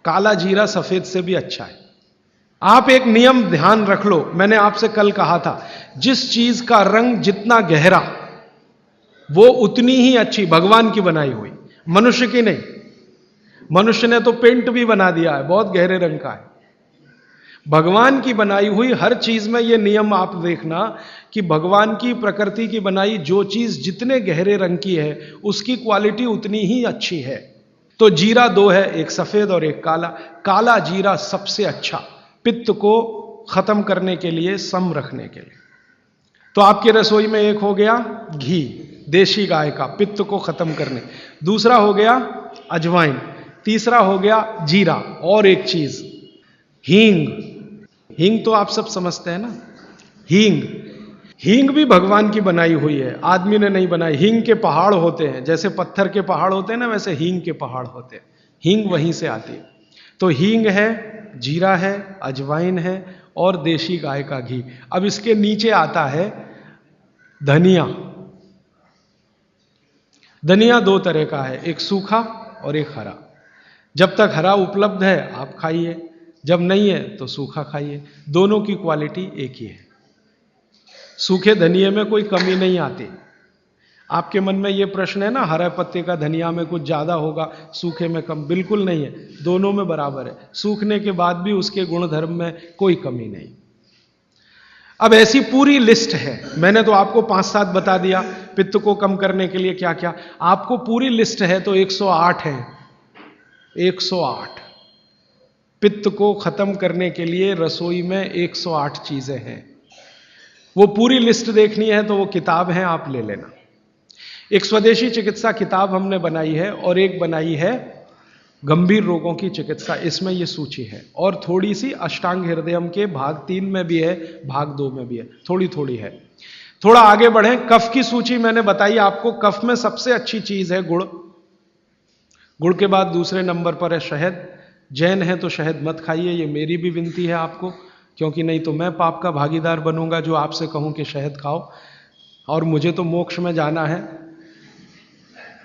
काला जीरा सफेद से भी अच्छा है। आप एक नियम ध्यान रख लो, मैंने आपसे कल कहा था, जिस चीज का रंग जितना गहरा वो उतनी ही अच्छी, भगवान की बनाई हुई, मनुष्य की नहीं। मनुष्य ने तो पेंट भी बना दिया है, बहुत गहरे रंग का है। भगवान की बनाई हुई हर चीज में ये नियम आप देखना कि भगवान की प्रकृति की बनाई जो चीज जितने गहरे रंग की है उसकी क्वालिटी उतनी ही अच्छी है। तो जीरा 2 है, एक सफेद और एक काला। काला जीरा सबसे अच्छा, पित्त को खत्म करने के लिए, सम रखने के लिए। तो आपके रसोई में एक हो गया घी देशी गाय का, पित्त को खत्म करने। दूसरा हो गया अजवाइन। तीसरा हो गया जीरा। और एक चीज हींग। हींग तो आप सब समझते हैं ना। हींग, हींग भी भगवान की बनाई हुई है, आदमी ने नहीं बनाई। हींग के पहाड़ होते हैं, जैसे पत्थर के पहाड़ होते हैं ना, वैसे हींग के पहाड़ होते हैं। हींग वहीं से आती है। तो हींग है, जीरा है, अजवाइन है और देशी गाय का घी। अब इसके नीचे आता है धनिया। धनिया 2 तरह का है, एक सूखा और एक हरा। जब तक हरा उपलब्ध है आप खाइए, जब नहीं है तो सूखा खाइए, दोनों की क्वालिटी एक ही है। सूखे धनिये में कोई कमी नहीं आती। आपके मन में ये प्रश्न है ना, हरे पत्ते का धनिया में कुछ ज्यादा होगा, सूखे में कम, बिल्कुल नहीं है, दोनों में बराबर है। सूखने के बाद भी उसके गुणधर्म में कोई कमी नहीं। अब ऐसी पूरी लिस्ट है, मैंने तो आपको 5-7 बता दिया पित्त को कम करने के लिए क्या क्या। आपको पूरी लिस्ट है तो 108 है। 108 पित्त को खत्म करने के लिए रसोई में 108 चीजें हैं। वो पूरी लिस्ट देखनी है तो वो किताब है, आप ले लेना। एक स्वदेशी चिकित्सा किताब हमने बनाई है और एक बनाई है गंभीर रोगों की चिकित्सा, इसमें ये सूची है। और थोड़ी सी अष्टांग हृदयम के भाग 3 में भी है, भाग 2 में भी है, थोड़ी थोड़ी है। थोड़ा आगे बढ़ें, कफ की सूची मैंने बताई आपको। कफ में सबसे अच्छी चीज है गुड़। गुड़ के बाद दूसरे नंबर पर है शहद। जैन है तो शहद मत खाइए, ये मेरी भी विनती है आपको, क्योंकि नहीं तो मैं पाप का भागीदार बनूंगा जो आपसे कहूं कि शहद खाओ, और मुझे तो मोक्ष में जाना है,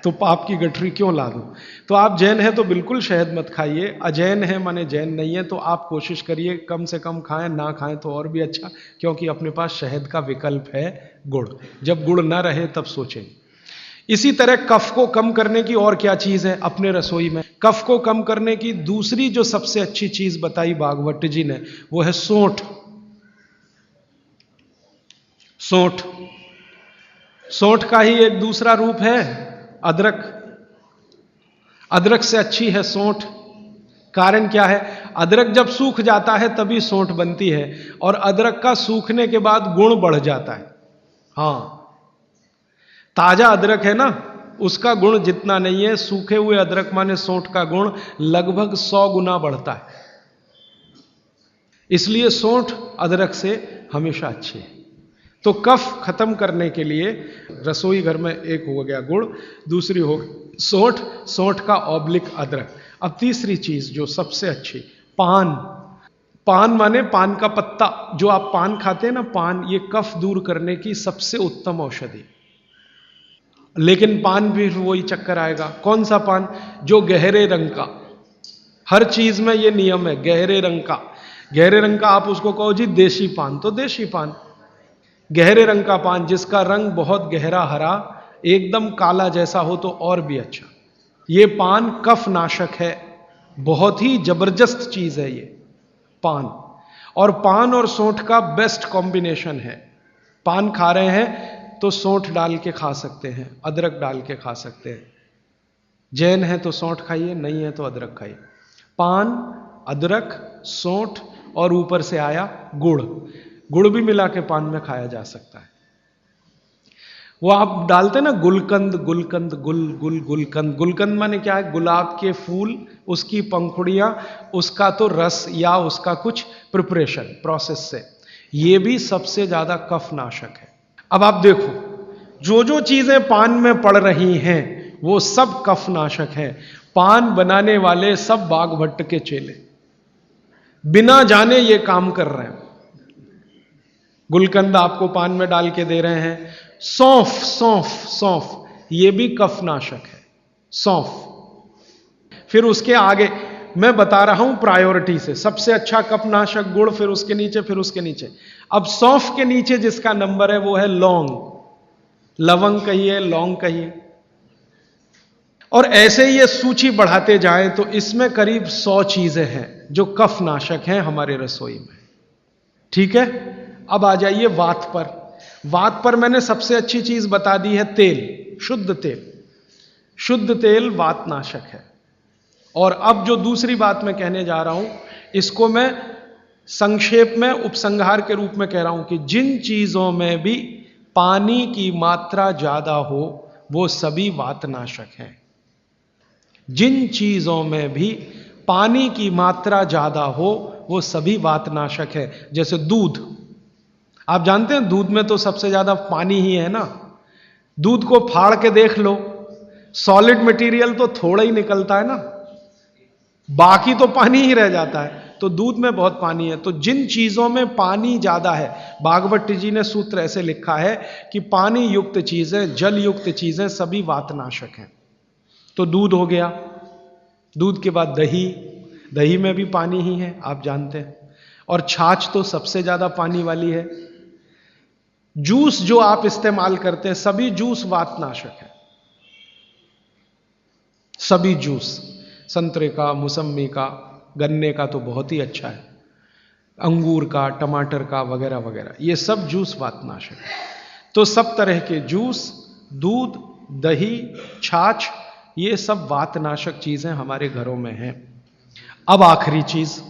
तो पाप की गठरी क्यों ला दूं। तो आप जैन हैं तो बिल्कुल शहद मत खाइए। अजैन है माने जैन नहीं है, तो आप कोशिश करिए कम से कम खाएं, ना खाएं तो और भी अच्छा, क्योंकि अपने पास शहद का विकल्प है गुड़। जब गुड़ ना रहे तब सोचें। इसी तरह कफ को कम करने की और क्या चीज है अपने रसोई में? कफ को कम करने की दूसरी जो सबसे अच्छी चीज बताई भागवत जी ने, वो है सौंठ। सौंठ, सौंठ का ही एक दूसरा रूप है अदरक। अदरक से अच्छी है सौंठ। कारण क्या है? अदरक जब सूख जाता है तभी सौंठ बनती है, और अदरक का सूखने के बाद गुण बढ़ जाता है। हां, ताजा अदरक है ना, उसका गुण जितना नहीं है, सूखे हुए अदरक माने सौंठ का गुण लगभग 100 गुना बढ़ता है। इसलिए सौंठ अदरक से हमेशा अच्छी है। तो कफ खत्म करने के लिए रसोई घर में एक हो गया गुड़, दूसरी हो सौंठ, सौंठ का ऑब्लिक अदरक। अब तीसरी चीज जो सबसे अच्छी, पान। पान माने पान का पत्ता। जो आप पान खाते हैं ना, पान, ये कफ दूर करने की सबसे उत्तम औषधि। लेकिन पान भी वही चक्कर आएगा। कौन सा पान? जो गहरे रंग का। हर चीज में ये नियम है, गहरे रंग का। गहरे रंग का आप उसको कहो जी देशी पान, तो देशी पान। गहरे रंग का पान जिसका रंग बहुत गहरा हरा, एकदम काला जैसा हो तो और भी अच्छा। ये पान कफ नाशक है, बहुत ही जबरदस्त चीज है ये पान। और पान और सौंठ का बेस्ट कॉम्बिनेशन है। पान खा रहे हैं तो सौंठ डाल के खा सकते हैं, अदरक डाल के खा सकते हैं। जैन है तो सौंठ खाइए, नहीं है तो अदरक खाइए। पान, अदरक, सौंठ और ऊपर से आया गुड़। गुड़ भी मिला के पान में खाया जा सकता है। वो आप डालते ना गुलकंद, गुलकंद, गुलकंद। गुलकंद माने क्या है? गुलाब के फूल, उसकी पंखुड़ियां, उसका तो रस या उसका कुछ प्रिपरेशन प्रोसेस से, ये भी सबसे ज्यादा कफ नाशक है। अब आप देखो, जो जो चीजें पान में पड़ रही हैं वो सब कफ नाशक है। पान बनाने वाले सब बाघभट्ट के चेले, बिना जाने ये काम कर रहे हैं। गुलकंद आपको पान में डाल के दे रहे हैं। सौंफ, सौंफ, सौंफ, ये भी कफ नाशक है, सौंफ। फिर उसके आगे मैं बता रहा हूं प्रायोरिटी से, सबसे अच्छा कफ नाशक गुड़, फिर उसके नीचे, फिर उसके नीचे। अब सौंफ के नीचे जिसका नंबर है वो है लौंग। लवंग कहिए, लौंग कहिए, और ऐसे ये सूची बढ़ाते जाएं तो इसमें करीब 100 चीजें हैं जो कफ नाशक हैं हमारे रसोई में। ठीक है, अब आ जाइए वात पर। वात पर मैंने सबसे अच्छी चीज बता दी है तेल, शुद्ध तेल। शुद्ध तेल वात नाशक है। और अब जो दूसरी बात मैं कहने जा रहा हूं, इसको मैं संक्षेप में उपसंहार के रूप में कह रहा हूं कि जिन चीजों में भी पानी की मात्रा ज्यादा हो वो सभी वातनाशक हैं। जिन चीजों में भी पानी की मात्रा ज्यादा हो वो सभी वातनाशक है। जैसे दूध, आप जानते हैं दूध में तो सबसे ज्यादा पानी ही है ना। दूध को फाड़ के देख लो, सॉलिड मटेरियल तो थोड़ा ही निकलता है ना, बाकी तो पानी ही रह जाता है। तो दूध में बहुत पानी है। तो जिन चीजों में पानी ज्यादा है, भागवत जी ने सूत्र ऐसे लिखा है कि पानी युक्त चीजें, जल युक्त चीजें सभी वातनाशक हैं। तो दूध हो गया, दूध के बाद दही, दही में भी पानी ही है आप जानते हैं, और छाछ तो सबसे ज्यादा पानी वाली है। जूस जो आप इस्तेमाल करते हैं, सभी जूस वातनाशक है। सभी जूस, संतरे का, मौसम्मी का, गन्ने का तो बहुत ही अच्छा है, अंगूर का, टमाटर का, वगैरह वगैरह, ये सब जूस वातनाशक है। तो सब तरह के जूस, दूध, दही, छाछ, ये सब वातनाशक चीजें हमारे घरों में हैं। अब आखिरी चीज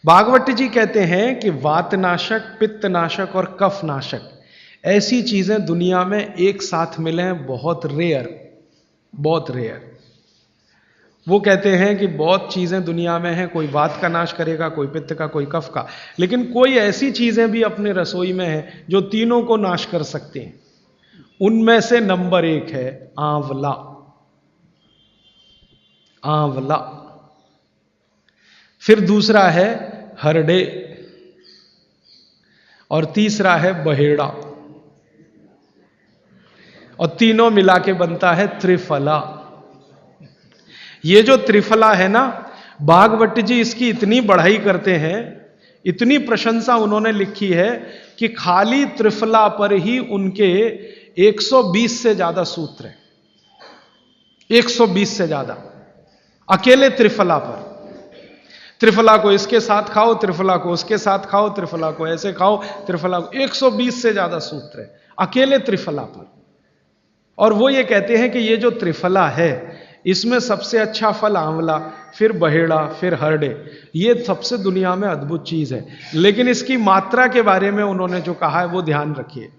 भागवत जी कहते हैं कि वातनाशक, पित्तनाशक और कफनाशक ऐसी चीजें दुनिया में एक साथ मिले हैं, बहुत रेयर, बहुत रेयर। वो कहते हैं कि बहुत चीजें दुनिया में हैं, कोई वात का नाश करेगा, कोई पित्त का, कोई कफ का, लेकिन कोई ऐसी चीजें भी अपने रसोई में हैं जो तीनों को नाश कर सकती हैं। उनमें से नंबर 1 है आंवला। आंवला। फिर दूसरा है हरडे, और तीसरा है बहेड़ा, और तीनों मिला के बनता है त्रिफला। ये जो त्रिफला है ना, भागवत जी इसकी इतनी बढ़ाई करते हैं, इतनी प्रशंसा उन्होंने लिखी है कि खाली त्रिफला पर ही उनके 120 से ज्यादा सूत्र हैं। 120 से ज्यादा अकेले त्रिफला पर। त्रिफला को इसके साथ खाओ, त्रिफला को उसके साथ खाओ, त्रिफला को ऐसे खाओ, त्रिफला को 120 से ज्यादा सूत्र है अकेले त्रिफला पर। और वो ये कहते हैं कि ये जो त्रिफला है इसमें सबसे अच्छा फल आंवला, फिर बहेड़ा, फिर हरडे। ये सबसे दुनिया में अद्भुत चीज है। लेकिन इसकी मात्रा के बारे में उन्होंने जो कहा है वो ध्यान रखिए।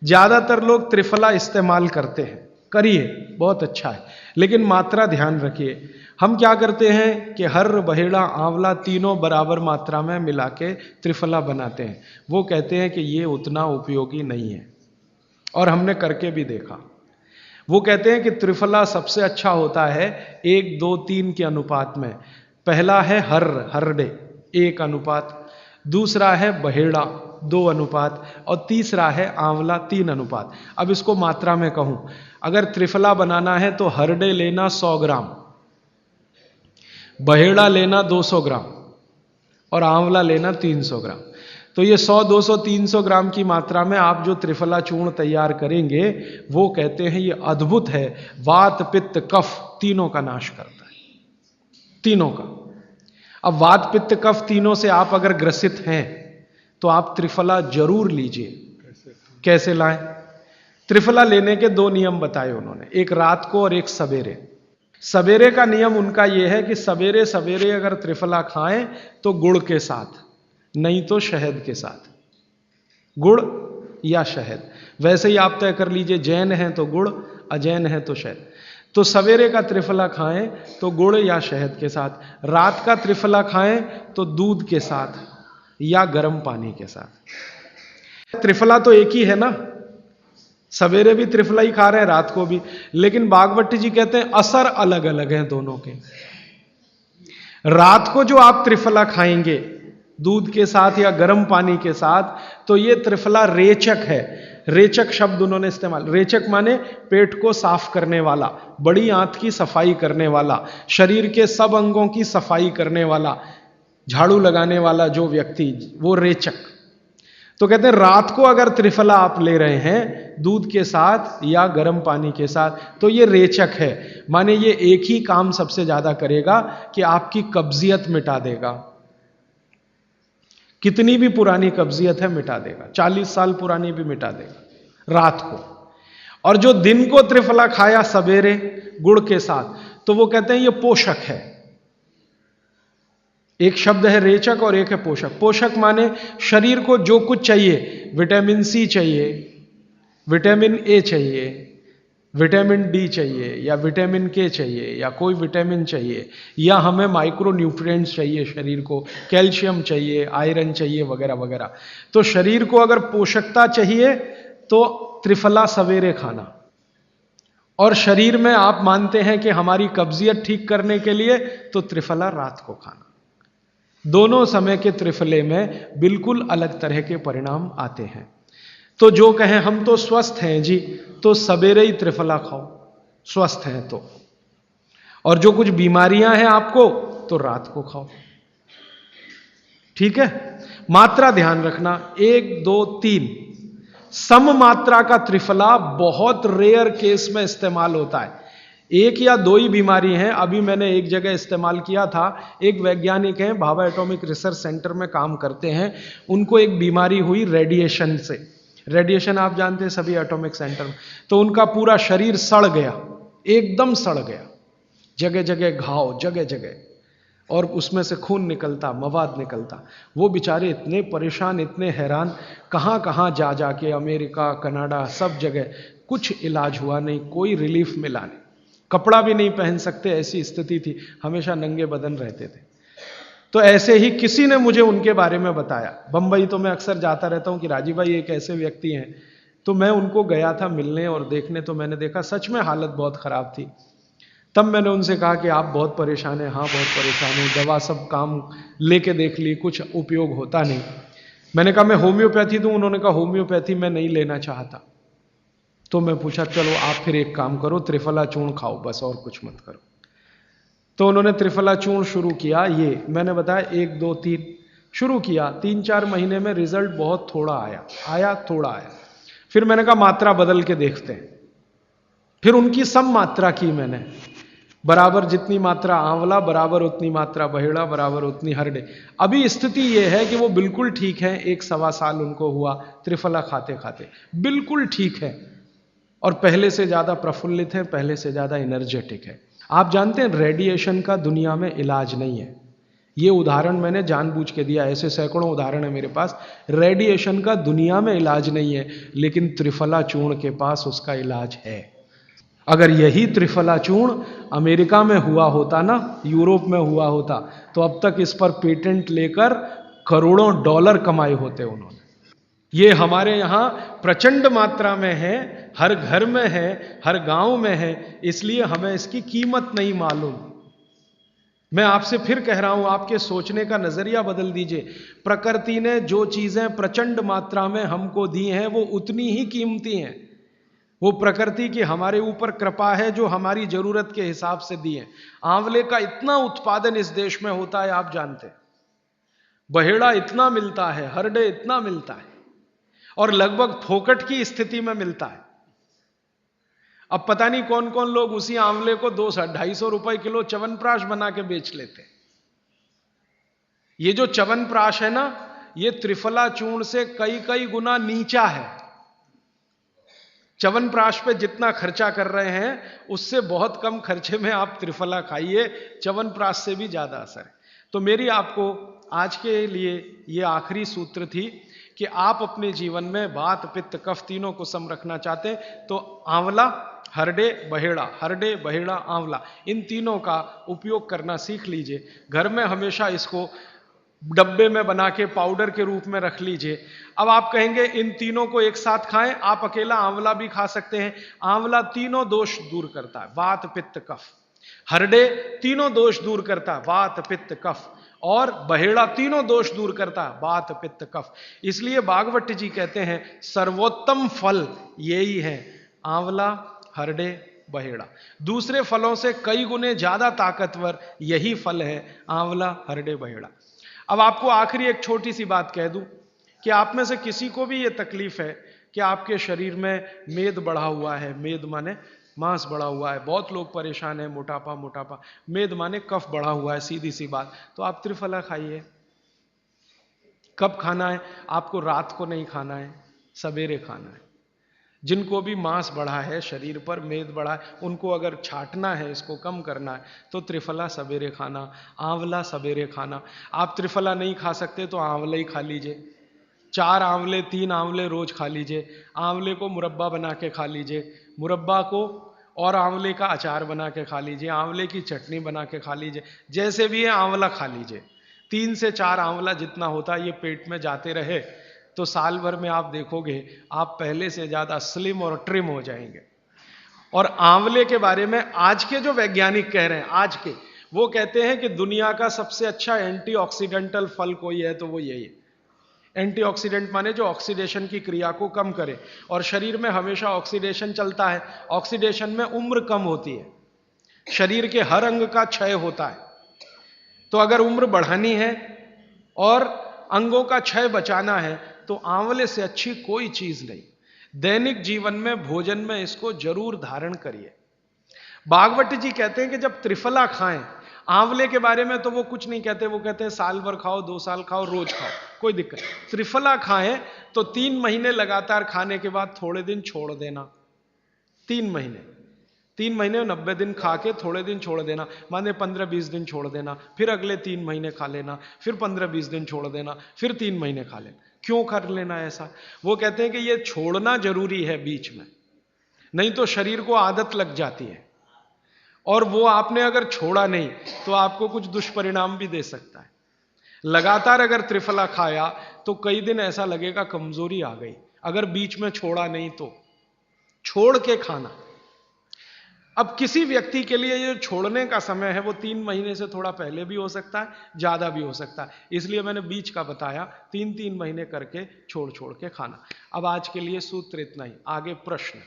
ज्यादातर लोग त्रिफला इस्तेमाल करते हैं, करिए, बहुत अच्छा है, लेकिन मात्रा ध्यान रखिए। हम क्या करते हैं कि हर, बहेड़ा, आंवला तीनों बराबर मात्रा में मिला के त्रिफला बनाते हैं। वो कहते हैं कि ये उतना उपयोगी नहीं है, और हमने करके भी देखा। वो कहते हैं कि त्रिफला सबसे अच्छा होता है 1, 2, 3 के अनुपात में। पहला है हरडे 1 अनुपात, दूसरा है बहेड़ा 2 अनुपात, और तीसरा है आंवला 3 अनुपात। अब इसको मात्रा में कहूं, अगर त्रिफला बनाना है तो हरडे लेना 100 ग्राम, बहेड़ा लेना 200 ग्राम, और आंवला लेना 300 ग्राम। तो ये 100, 200, 300 ग्राम की मात्रा में आप जो त्रिफला चूर्ण तैयार करेंगे, वो कहते हैं ये अद्भुत है, वात, पित्त, कफ तीनों का नाश करता है, तीनों का। अब वात, पित्त, कफ तीनों से आप अगर ग्रसित हैं तो आप त्रिफला जरूर लीजिए। कैसे लाएं? त्रिफला लेने के 2 नियम बताए उन्होंने, एक रात को और एक सवेरे। सवेरे का नियम उनका यह है कि सवेरे सवेरे अगर त्रिफला खाएं तो गुड़ के साथ, नहीं तो शहद के साथ, गुड़ या शहद। वैसे ही आप तय कर लीजिए, जैन हैं तो गुड़, अजैन है तो शहद। तो सवेरे का त्रिफला खाएं तो गुड़ या शहद के साथ, रात का त्रिफला खाएं तो दूध के साथ या गर्म पानी के साथ। त्रिफला तो एक ही है ना, सवेरे भी त्रिफला ही खा रहे हैं, रात को भी, लेकिन भागवत जी कहते हैं असर अलग अलग हैं दोनों के। रात को जो आप त्रिफला खाएंगे दूध के साथ या गर्म पानी के साथ, तो ये त्रिफला रेचक है। रेचक शब्द उन्होंने इस्तेमाल, रेचक माने पेट को साफ करने वाला, बड़ी आंत की सफाई करने वाला, शरीर के सब अंगों की सफाई करने वाला, झाड़ू लगाने वाला जो व्यक्ति, वो रेचक। तो कहते हैं रात को अगर त्रिफला आप ले रहे हैं दूध के साथ या गर्म पानी के साथ, तो ये रेचक है, माने ये एक ही काम सबसे ज्यादा करेगा कि आपकी कब्जियत मिटा देगा। कितनी भी पुरानी कब्जियत है मिटा देगा, 40 साल पुरानी भी मिटा देगा रात को। और जो दिन को त्रिफला खाया सवेरे गुड़ के साथ, तो वो कहते हैं ये पोषक है। एक शब्द है रेचक और एक है पोषक। पोषक माने शरीर को जो कुछ चाहिए, विटामिन सी चाहिए, विटामिन ए चाहिए, विटामिन डी चाहिए, या विटामिन के चाहिए, या कोई विटामिन चाहिए, या हमें माइक्रो न्यूट्रिएंट्स चाहिए शरीर को, कैल्शियम चाहिए, आयरन चाहिए, वगैरह वगैरह। तो शरीर को अगर पोषकता चाहिए तो त्रिफला सवेरे खाना, और शरीर में आप मानते हैं कि हमारी कब्जियत ठीक करने के लिए तो त्रिफला रात को खाना। दोनों समय के त्रिफले में बिल्कुल अलग तरह के परिणाम आते हैं। तो जो कहें हम तो स्वस्थ हैं जी, तो सवेरे ही त्रिफला खाओ, स्वस्थ हैं तो। और जो कुछ बीमारियां हैं आपको, तो रात को खाओ। ठीक है? मात्रा ध्यान रखना, 1, 2, 3 सम मात्रा का त्रिफला बहुत रेयर केस में इस्तेमाल होता है। 1 या 2 ही बीमारी हैं। अभी मैंने एक जगह इस्तेमाल किया था, एक वैज्ञानिक हैं, भाभा एटॉमिक रिसर्च सेंटर में काम करते हैं, उनको एक बीमारी हुई रेडिएशन से। रेडिएशन आप जानते हैं सभी एटॉमिक सेंटर में। तो उनका पूरा शरीर सड़ गया, एकदम सड़ गया, जगह जगह घाव, जगह जगह, और उसमें से खून निकलता, मवाद निकलता। वो बेचारे इतने परेशान, इतने हैरान, कहाँ कहाँ जा जाके, अमेरिका, कनाडा, सब जगह, कुछ इलाज हुआ नहीं, कोई रिलीफ मिला नहीं। कपड़ा भी नहीं पहन सकते, ऐसी स्थिति थी, हमेशा नंगे बदन रहते थे। तो ऐसे ही किसी ने मुझे उनके बारे में बताया। बंबई तो मैं अक्सर जाता रहता हूं कि राजीव भाई एक ऐसे व्यक्ति हैं, तो मैं उनको गया था मिलने और देखने, तो मैंने देखा सच में हालत बहुत खराब थी। तब मैंने उनसे कहा कि आप बहुत परेशान हैं। हाँ बहुत परेशान हूँ, दवा सब काम लेके देख ली, कुछ उपयोग होता नहीं। मैंने कहा मैं होम्योपैथी दूं? उन्होंने कहा होम्योपैथी मैं नहीं लेना चाहता। तो मैं पूछा चलो आप फिर एक काम करो, त्रिफला चूर्ण खाओ बस, और कुछ मत करो। तो उन्होंने त्रिफला चूर्ण शुरू किया। ये मैंने बताया 1 2 3 शुरू किया, 3-4 महीने में रिजल्ट बहुत थोड़ा आया थोड़ा आया। फिर मैंने कहा मात्रा बदल के देखते हैं। फिर उनकी सम मात्रा की मैंने, बराबर जितनी मात्रा आंवला, बराबर उतनी मात्रा बहेड़ा, बराबर उतनी हरडे। अभी स्थिति यह है कि वो बिल्कुल ठीक है, 1-1.25 साल उनको हुआ त्रिफला खाते खाते, बिल्कुल ठीक है और पहले से ज्यादा प्रफुल्लित है, पहले से ज्यादा एनर्जेटिक है। आप जानते हैं रेडिएशन का दुनिया में इलाज नहीं है। ये उदाहरण मैंने जानबूझ के दिया, ऐसे सैकड़ों उदाहरण है मेरे पास। रेडिएशन का दुनिया में इलाज नहीं है, लेकिन त्रिफला चूर्ण के पास उसका इलाज है। अगर यही त्रिफला चूर्ण अमेरिका में हुआ होता ना, यूरोप में हुआ होता, तो अब तक इस पर पेटेंट लेकर करोड़ों डॉलर कमाए होते उन्होंने। ये हमारे यहां प्रचंड मात्रा में है, हर घर में है, हर गांव में है, इसलिए हमें इसकी कीमत नहीं मालूम। मैं आपसे फिर कह रहा हूं, आपके सोचने का नजरिया बदल दीजिए। प्रकृति ने जो चीजें प्रचंड मात्रा में हमको दी हैं, वो उतनी ही कीमती हैं। वो प्रकृति की हमारे ऊपर कृपा है जो हमारी जरूरत के हिसाब से दी है। आंवले का इतना उत्पादन इस देश में होता है, आप जानते हैं। बहेड़ा इतना मिलता है, हरडे इतना मिलता है, और लगभग फोकट की स्थिति में मिलता है। अब पता नहीं कौन कौन लोग उसी आंवले को 200-250 रुपए किलो च्यवनप्राश बना के बेच लेते हैं। ये जो च्यवनप्राश है ना, ये त्रिफला चूर्ण से कई कई गुना नीचा है। च्यवनप्राश पे जितना खर्चा कर रहे हैं, उससे बहुत कम खर्चे में आप त्रिफला खाइए, च्यवनप्राश से भी ज्यादा असर है। तो मेरी आपको आज के लिए ये आखिरी सूत्र थी कि आप अपने जीवन में वात पित्त कफ तीनों को सम रखना चाहते हैं, तो आंवला, हरडे बहेड़ा आंवला, इन तीनों का उपयोग करना सीख लीजिए। घर में हमेशा इसको डब्बे में बना के पाउडर के रूप में रख लीजिए। अब आप कहेंगे इन तीनों को एक साथ खाएं, आप अकेला आंवला भी खा सकते हैं। आंवला तीनों दोष दूर करता है, वात पित्त कफ। हरडे तीनों दोष दूर करता है, वात पित्त कफ। और बहेड़ा तीनों दोष दूर करता है, वात पित्त कफ। इसलिए भागवत जी कहते हैं सर्वोत्तम फल यही है, आंवला, हरडे, बहेड़ा। दूसरे फलों से कई गुने ज्यादा ताकतवर यही फल है, आंवला, हरडे, बहेड़ा। अब आपको आखिरी एक छोटी सी बात कह दूं कि आप में से किसी को भी यह तकलीफ है कि आपके शरीर में मेद बढ़ा हुआ है, मेद माने मांस बढ़ा हुआ है, बहुत लोग परेशान है, मोटापा, मेद माने कफ बढ़ा हुआ है, सीधी सी बात। तो आप त्रिफला खाइए। कब खाना है? आपको रात को नहीं खाना है, सवेरे खाना है। जिनको भी मांस बढ़ा है शरीर पर, मेद बढ़ा है, उनको अगर छाटना है, इसको कम करना है, तो त्रिफला सवेरे खाना, आंवला सवेरे खाना। आप त्रिफला नहीं खा सकते तो आंवला ही खा लीजिए। 4 आंवले 3 आंवले रोज खा लीजिए। आंवले को मुरब्बा बना के खा लीजिए, मुरब्बा को और आंवले का अचार बना के खा लीजिए, आंवले की चटनी बना के खा लीजिए, जैसे भी है आंवला खा लीजिए। 3 से 4 आंवला जितना होता है, ये पेट में जाते रहे तो साल भर में आप देखोगे आप पहले से ज्यादा स्लिम और ट्रिम हो जाएंगे। और आंवले के बारे में आज के जो वैज्ञानिक कह रहे हैं, आज के, वो कहते हैं कि दुनिया का सबसे अच्छा एंटीऑक्सीडेंटल फल कोई है तो वो यही है। एंटीऑक्सीडेंट माने जो ऑक्सीडेशन की क्रिया को कम करे, और शरीर में हमेशा ऑक्सीडेशन चलता है। ऑक्सीडेशन में उम्र कम होती है, शरीर के हर अंग का क्षय होता है। तो अगर उम्र बढ़ानी है और अंगों का क्षय बचाना है, तो आंवले से अच्छी कोई चीज नहीं। दैनिक जीवन में, भोजन में इसको जरूर धारण करिए। भागवत जी कहते हैं कि जब त्रिफला खाएं, आंवले के बारे में तो वो कुछ नहीं कहते, वो कहते हैं साल भर खाओ, 2 साल खाओ, रोज खाओ, कोई दिक्कत। त्रिफला खाएं तो 3 महीने लगातार खाने के बाद थोड़े दिन छोड़ देना। 3 महीने 90 दिन खा के थोड़े दिन छोड़ देना, माने 15-20 दिन छोड़ देना, फिर अगले 3 महीने खा लेना, फिर 15-20 दिन छोड़ देना, फिर 3 महीने खा लेना। क्यों कर लेना ऐसा? वो कहते हैं कि ये छोड़ना जरूरी है बीच में, नहीं तो शरीर को आदत लग जाती है। और वो आपने अगर छोड़ा नहीं तो आपको कुछ दुष्परिणाम भी दे सकता है। लगातार अगर त्रिफला खाया तो कई दिन ऐसा लगेगा कमजोरी आ गई, अगर बीच में छोड़ा नहीं तो छोड़ के खाना। अब किसी व्यक्ति के लिए ये छोड़ने का समय है वो 3 महीने से थोड़ा पहले भी हो सकता है, ज्यादा भी हो सकता है, इसलिए मैंने बीच का बताया, 3-3 महीने करके छोड़ छोड़ के खाना। अब आज के लिए सूत्र इतना ही, आगे प्रश्न।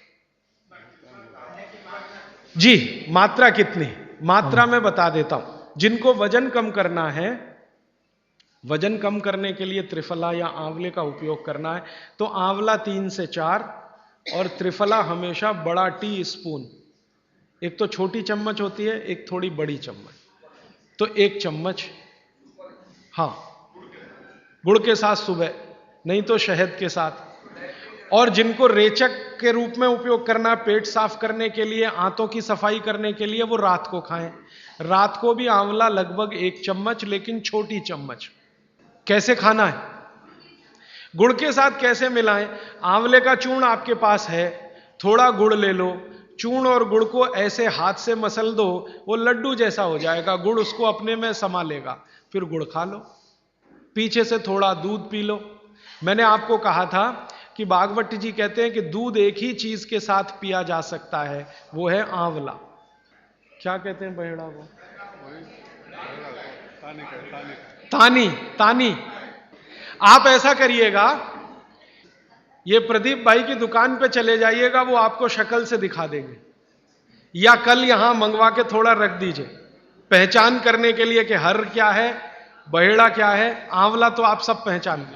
जी, मात्रा कितनी? मात्रा में बता देता हूं। जिनको वजन कम करना है, वजन कम करने के लिए त्रिफला या आंवले का उपयोग करना है तो आंवला 3 से 4 और त्रिफला हमेशा बड़ा टी स्पून, एक तो छोटी चम्मच होती है, एक थोड़ी बड़ी चम्मच, तो 1 चम्मच, हाँ, गुड़ के साथ सुबह, नहीं तो शहद के साथ। और जिनको रेचक के रूप में उपयोग करना, पेट साफ करने के लिए, आंतों की सफाई करने के लिए, वो रात को खाएं। रात को भी आंवला लगभग 1 चम्मच, लेकिन छोटी चम्मच। कैसे खाना है, गुड़ के साथ कैसे मिलाएं? आंवले का चूर्ण आपके पास है, थोड़ा गुड़ ले लो, चूर्ण और गुड़ को ऐसे हाथ से मसल दो, वो लड्डू जैसा हो जाएगा, गुड़ उसको अपने में समा लेगा, फिर गुड़ खा लो। पीछे से थोड़ा दूध पी लो। मैंने आपको कहा था कि भागवत जी कहते हैं कि दूध एक ही चीज के साथ पिया जा सकता है, वो है आंवला। क्या कहते हैं बहेड़ा को? तानी। तानी। आप ऐसा करिएगा, ये प्रदीप भाई की दुकान पे चले जाइएगा, वो आपको शक्ल से दिखा देंगे, या कल यहां मंगवा के थोड़ा रख दीजिए पहचान करने के लिए कि हर क्या है, बहेड़ा क्या है, आंवला तो आप सब पहचान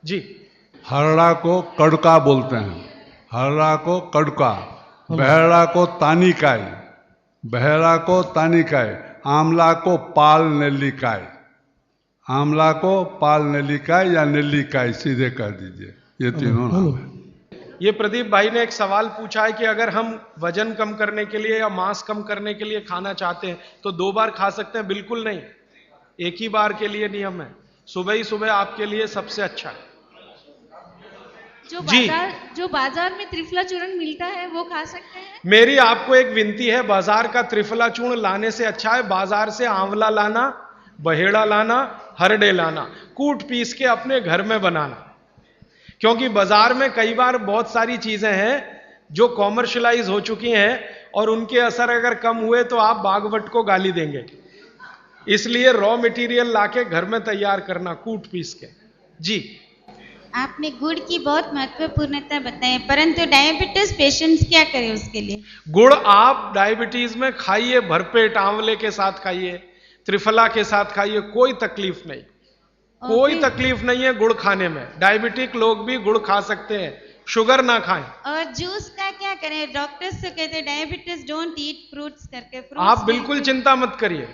जी। हरड़ा को कड़का बोलते हैं, हरड़ा को कड़का, बहेड़ा को तानिकाय, बहेड़ा को तानिकाय, आंवला को पाल नेल्लिकाय, आंवला को पाल नेल्लिकाय या नेल्लिकाय सीधे कर दीजिए, ये तीनों नाम है। ये प्रदीप भाई ने एक सवाल पूछा है कि अगर हम वजन कम करने के लिए या मांस कम करने के लिए खाना चाहते हैं तो 2 बार खा सकते हैं? बिल्कुल नहीं, एक ही बार के लिए नियम है, सुबह ही सुबह आपके लिए सबसे अच्छा है। जो बाजार में त्रिफला चूर्ण मिलता है वो खा सकते हैं? मेरी आपको एक विनती है, बाजार का त्रिफला चूर्ण लाने से अच्छा है बाजार से आंवला लाना, बहेड़ा लाना, हरड़े लाना, कूट पीस के अपने घर में बनाना। क्योंकि बाजार में कई बार बहुत सारी चीजें हैं जो कॉमर्शलाइज हो चुकी हैं और उनके असर अगर कम हुए तो आप भागवत को गाली देंगे। इसलिए रॉ मटेरियल लाके घर में तैयार करना, कूट पीस के। जी, आपने गुड़ की बहुत महत्वपूर्णता बताई, परंतु डायबिटीज पेशेंट्स क्या करें उसके लिए? गुड़ आप डायबिटीज में खाइए, भरपेट आंवले के साथ खाइए, त्रिफला के साथ खाइए, कोई तकलीफ नहीं, कोई तकलीफ नहीं है गुड़ खाने में। डायबिटिक लोग भी गुड़ खा सकते हैं, शुगर ना खाएं। और जूस का क्या करें? डॉक्टर्स तो कहते हैं डायबिटीज डोंट ईट फ्रूट्स करके। आप बिल्कुल चिंता मत करिए,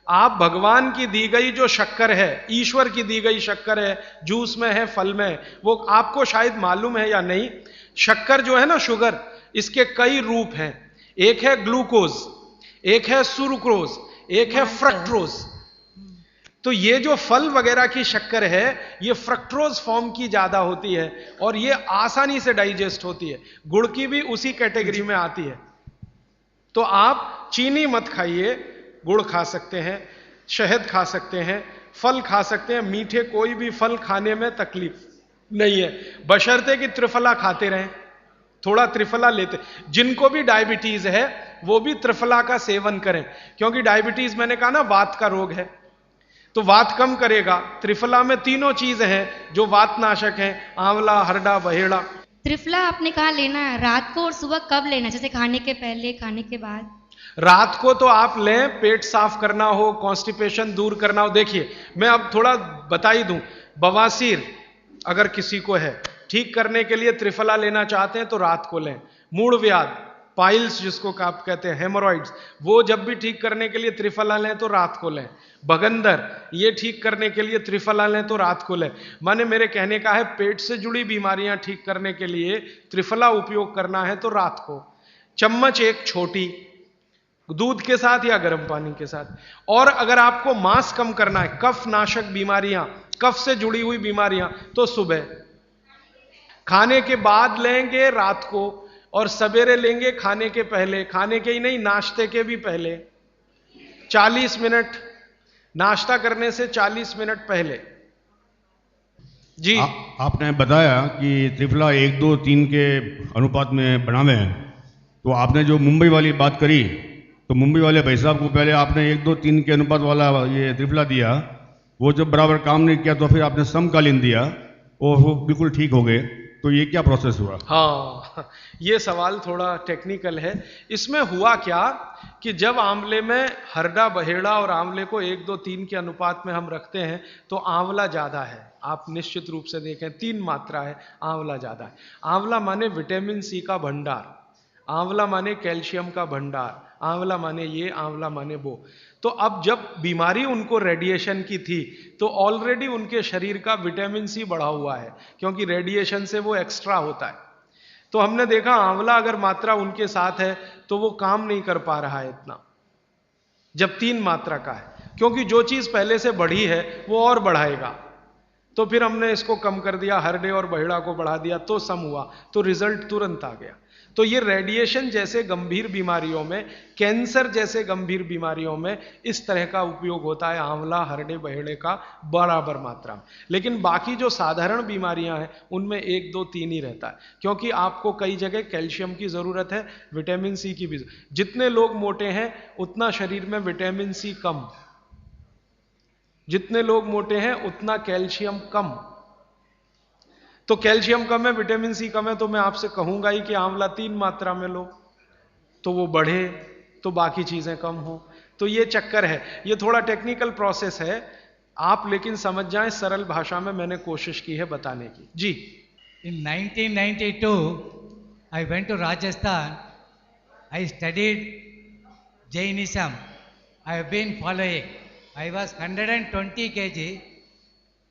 आप भगवान की दी गई जो शक्कर है, ईश्वर की दी गई शक्कर है, जूस में है, फल में है, वो आपको शायद मालूम है या नहीं। शक्कर जो है ना, शुगर, इसके कई रूप हैं। एक है ग्लूकोज, एक है सुक्रोज, एक है फ्रक्टोज। तो ये जो फल वगैरह की शक्कर है, ये फ्रक्टोज फॉर्म की ज्यादा होती है और ये आसानी से डाइजेस्ट होती है। गुड़ की भी उसी कैटेगरी में आती है। तो आप चीनी मत खाइए, गुड़ खा सकते हैं, शहद खा सकते हैं, फल खा सकते हैं। मीठे कोई भी फल खाने में तकलीफ नहीं है, बशर्ते कि त्रिफला खाते रहें, थोड़ा त्रिफला लेते। जिनको भी डायबिटीज है वो भी त्रिफला का सेवन करें, क्योंकि डायबिटीज मैंने कहा ना वात का रोग है, तो वात कम करेगा। त्रिफला में तीनों चीजें हैं जो वात नाशक हैं, आंवला, हरड़ा, बहेड़ा। त्रिफला आपने कहा लेना है रात को और सुबह कब लेना, जैसे खाने के पहले, खाने के बाद? रात को तो आप लें, पेट साफ करना हो, कॉन्स्टिपेशन दूर करना हो। देखिए, मैं अब थोड़ा बता ही दूं, बवासीर अगर किसी को है, ठीक करने के लिए त्रिफला लेना चाहते हैं तो रात को लें। मूढ़ व्याध, पाइल्स जिसको आप कहते हैं, हेमोरॉइड्स, वो जब भी ठीक करने के लिए त्रिफला लें तो रात को लें। भगंदर, ये ठीक करने के लिए त्रिफला लें तो रात को लें। माने मेरे कहने का है, पेट से जुड़ी बीमारियां ठीक करने के लिए त्रिफला उपयोग करना है तो रात को। चम्मच एक छोटी, दूध के साथ या गर्म पानी के साथ। और अगर आपको मांस कम करना है, कफ नाशक बीमारियां, कफ से जुड़ी हुई बीमारियां, तो सुबह खाने के बाद लेंगे रात को, और सवेरे लेंगे खाने के पहले, खाने के ही नहीं नाश्ते के भी पहले 40 मिनट, नाश्ता करने से 40 मिनट पहले। जी आपने बताया कि त्रिफला 1, 2, 3 के अनुपात में बनावे, तो आपने जो मुंबई वाली बात करी, तो मुंबई वाले भाई साहब को पहले आपने 1, 2, 3 के अनुपात वाला ये त्रिफला दिया, वो जब बराबर काम नहीं किया तो फिर आपने समकालीन दिया और वो बिल्कुल ठीक हो गए, तो ये क्या प्रोसेस हुआ? हाँ, ये सवाल थोड़ा टेक्निकल है। इसमें हुआ क्या कि जब आंवले में हरडा बहेड़ा और आंवले को 1, 2, 3 के अनुपात में हम रखते हैं तो आंवला ज्यादा है। आप निश्चित रूप से देखें 3 मात्रा है, आंवला ज्यादा है। आंवला माने विटामिन सी का भंडार, आंवला माने कैल्शियम का भंडार, आंवला माने ये, आंवला माने वो। तो अब जब बीमारी उनको रेडिएशन की थी तो ऑलरेडी उनके शरीर का विटामिन सी बढ़ा हुआ है, क्योंकि रेडिएशन से वो एक्स्ट्रा होता है। तो हमने देखा आंवला अगर मात्रा उनके साथ है तो वो काम नहीं कर पा रहा है इतना, जब 3 मात्रा का है, क्योंकि जो चीज पहले से बढ़ी है वो और बढ़ाएगा। तो फिर हमने इसको कम कर दिया, हरडे और बहेड़ा को बढ़ा दिया, तो सम हुआ, तो रिजल्ट तुरंत आ गया। तो ये रेडिएशन जैसे गंभीर बीमारियों में, कैंसर जैसे गंभीर बीमारियों में इस तरह का उपयोग होता है आंवला हरडे बहेड़े का बराबर मात्रा में। लेकिन बाकी जो साधारण बीमारियां हैं उनमें 1, 2, 3 ही रहता है, क्योंकि आपको कई जगह कैल्शियम की जरूरत है, विटामिन सी की भी। जितने लोग मोटे हैं उतना शरीर में विटामिन सी कम, जितने लोग मोटे हैं उतना कैल्शियम कम। तो कैल्शियम कम है, विटामिन सी कम है, तो मैं आपसे कहूंगा ही कि आंवला 3 मात्रा में लो तो वो बढ़े, तो बाकी चीजें कम हो। तो ये चक्कर है, ये थोड़ा टेक्निकल प्रोसेस है, आप लेकिन समझ जाएं, सरल भाषा में मैंने कोशिश की है बताने की। जी। In 1992, I went to Rajasthan. I studied Jainism. I have been following. I was 120 kg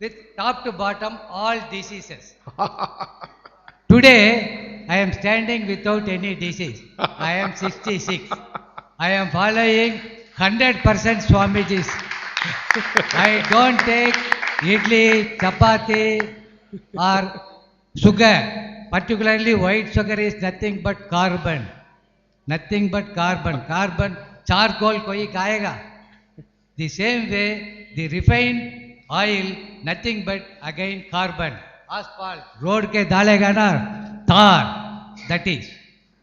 with top to bottom all diseases. Today, I am standing without any disease. I am 66. I am following 100% Swamiji's. I don't take idli, chapati or sugar. Particularly white sugar is nothing but carbon. Nothing but carbon. Carbon, charcoal koi खाएगा. The same way, the refined oil, nothing but again carbon. Asphalt, road ke डालेगा ना, tar, that is.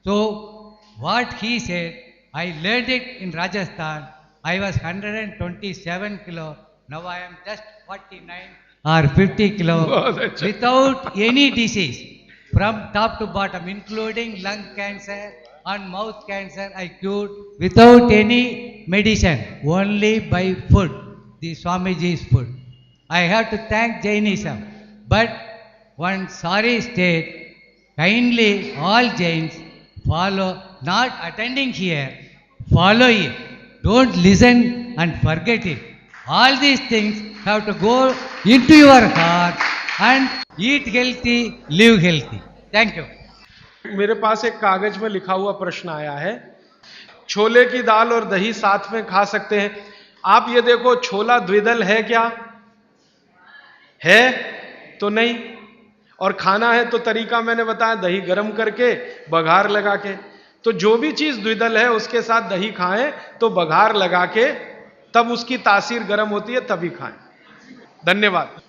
So, what he said, I learned it in Rajasthan. I was 127 kilo. Now I am just 49 or 50 kilo without any disease from top to bottom, including lung cancer and mouth cancer. I cured without any medicine, only by food, the Swamiji's food. I have to thank Jainism. But one sorry state, kindly all Jains follow, not attending here, follow it. Don't listen and forget it. All these things have to go into your heart and eat healthy, live healthy. Thank you. मेरे पास एक कागज में लिखा हुआ प्रश्न आया है, छोले की दाल और दही साथ में खा सकते हैं? आप ये देखो, छोला द्विदल है क्या? है तो नहीं। और खाना है तो तरीका मैंने बताया, दही गर्म करके बघार लगा के। तो जो भी चीज द्विदल है उसके साथ दही खाएं तो बघार लगा के, तब उसकी तासीर गर्म होती है, तभी खाएं। धन्यवाद।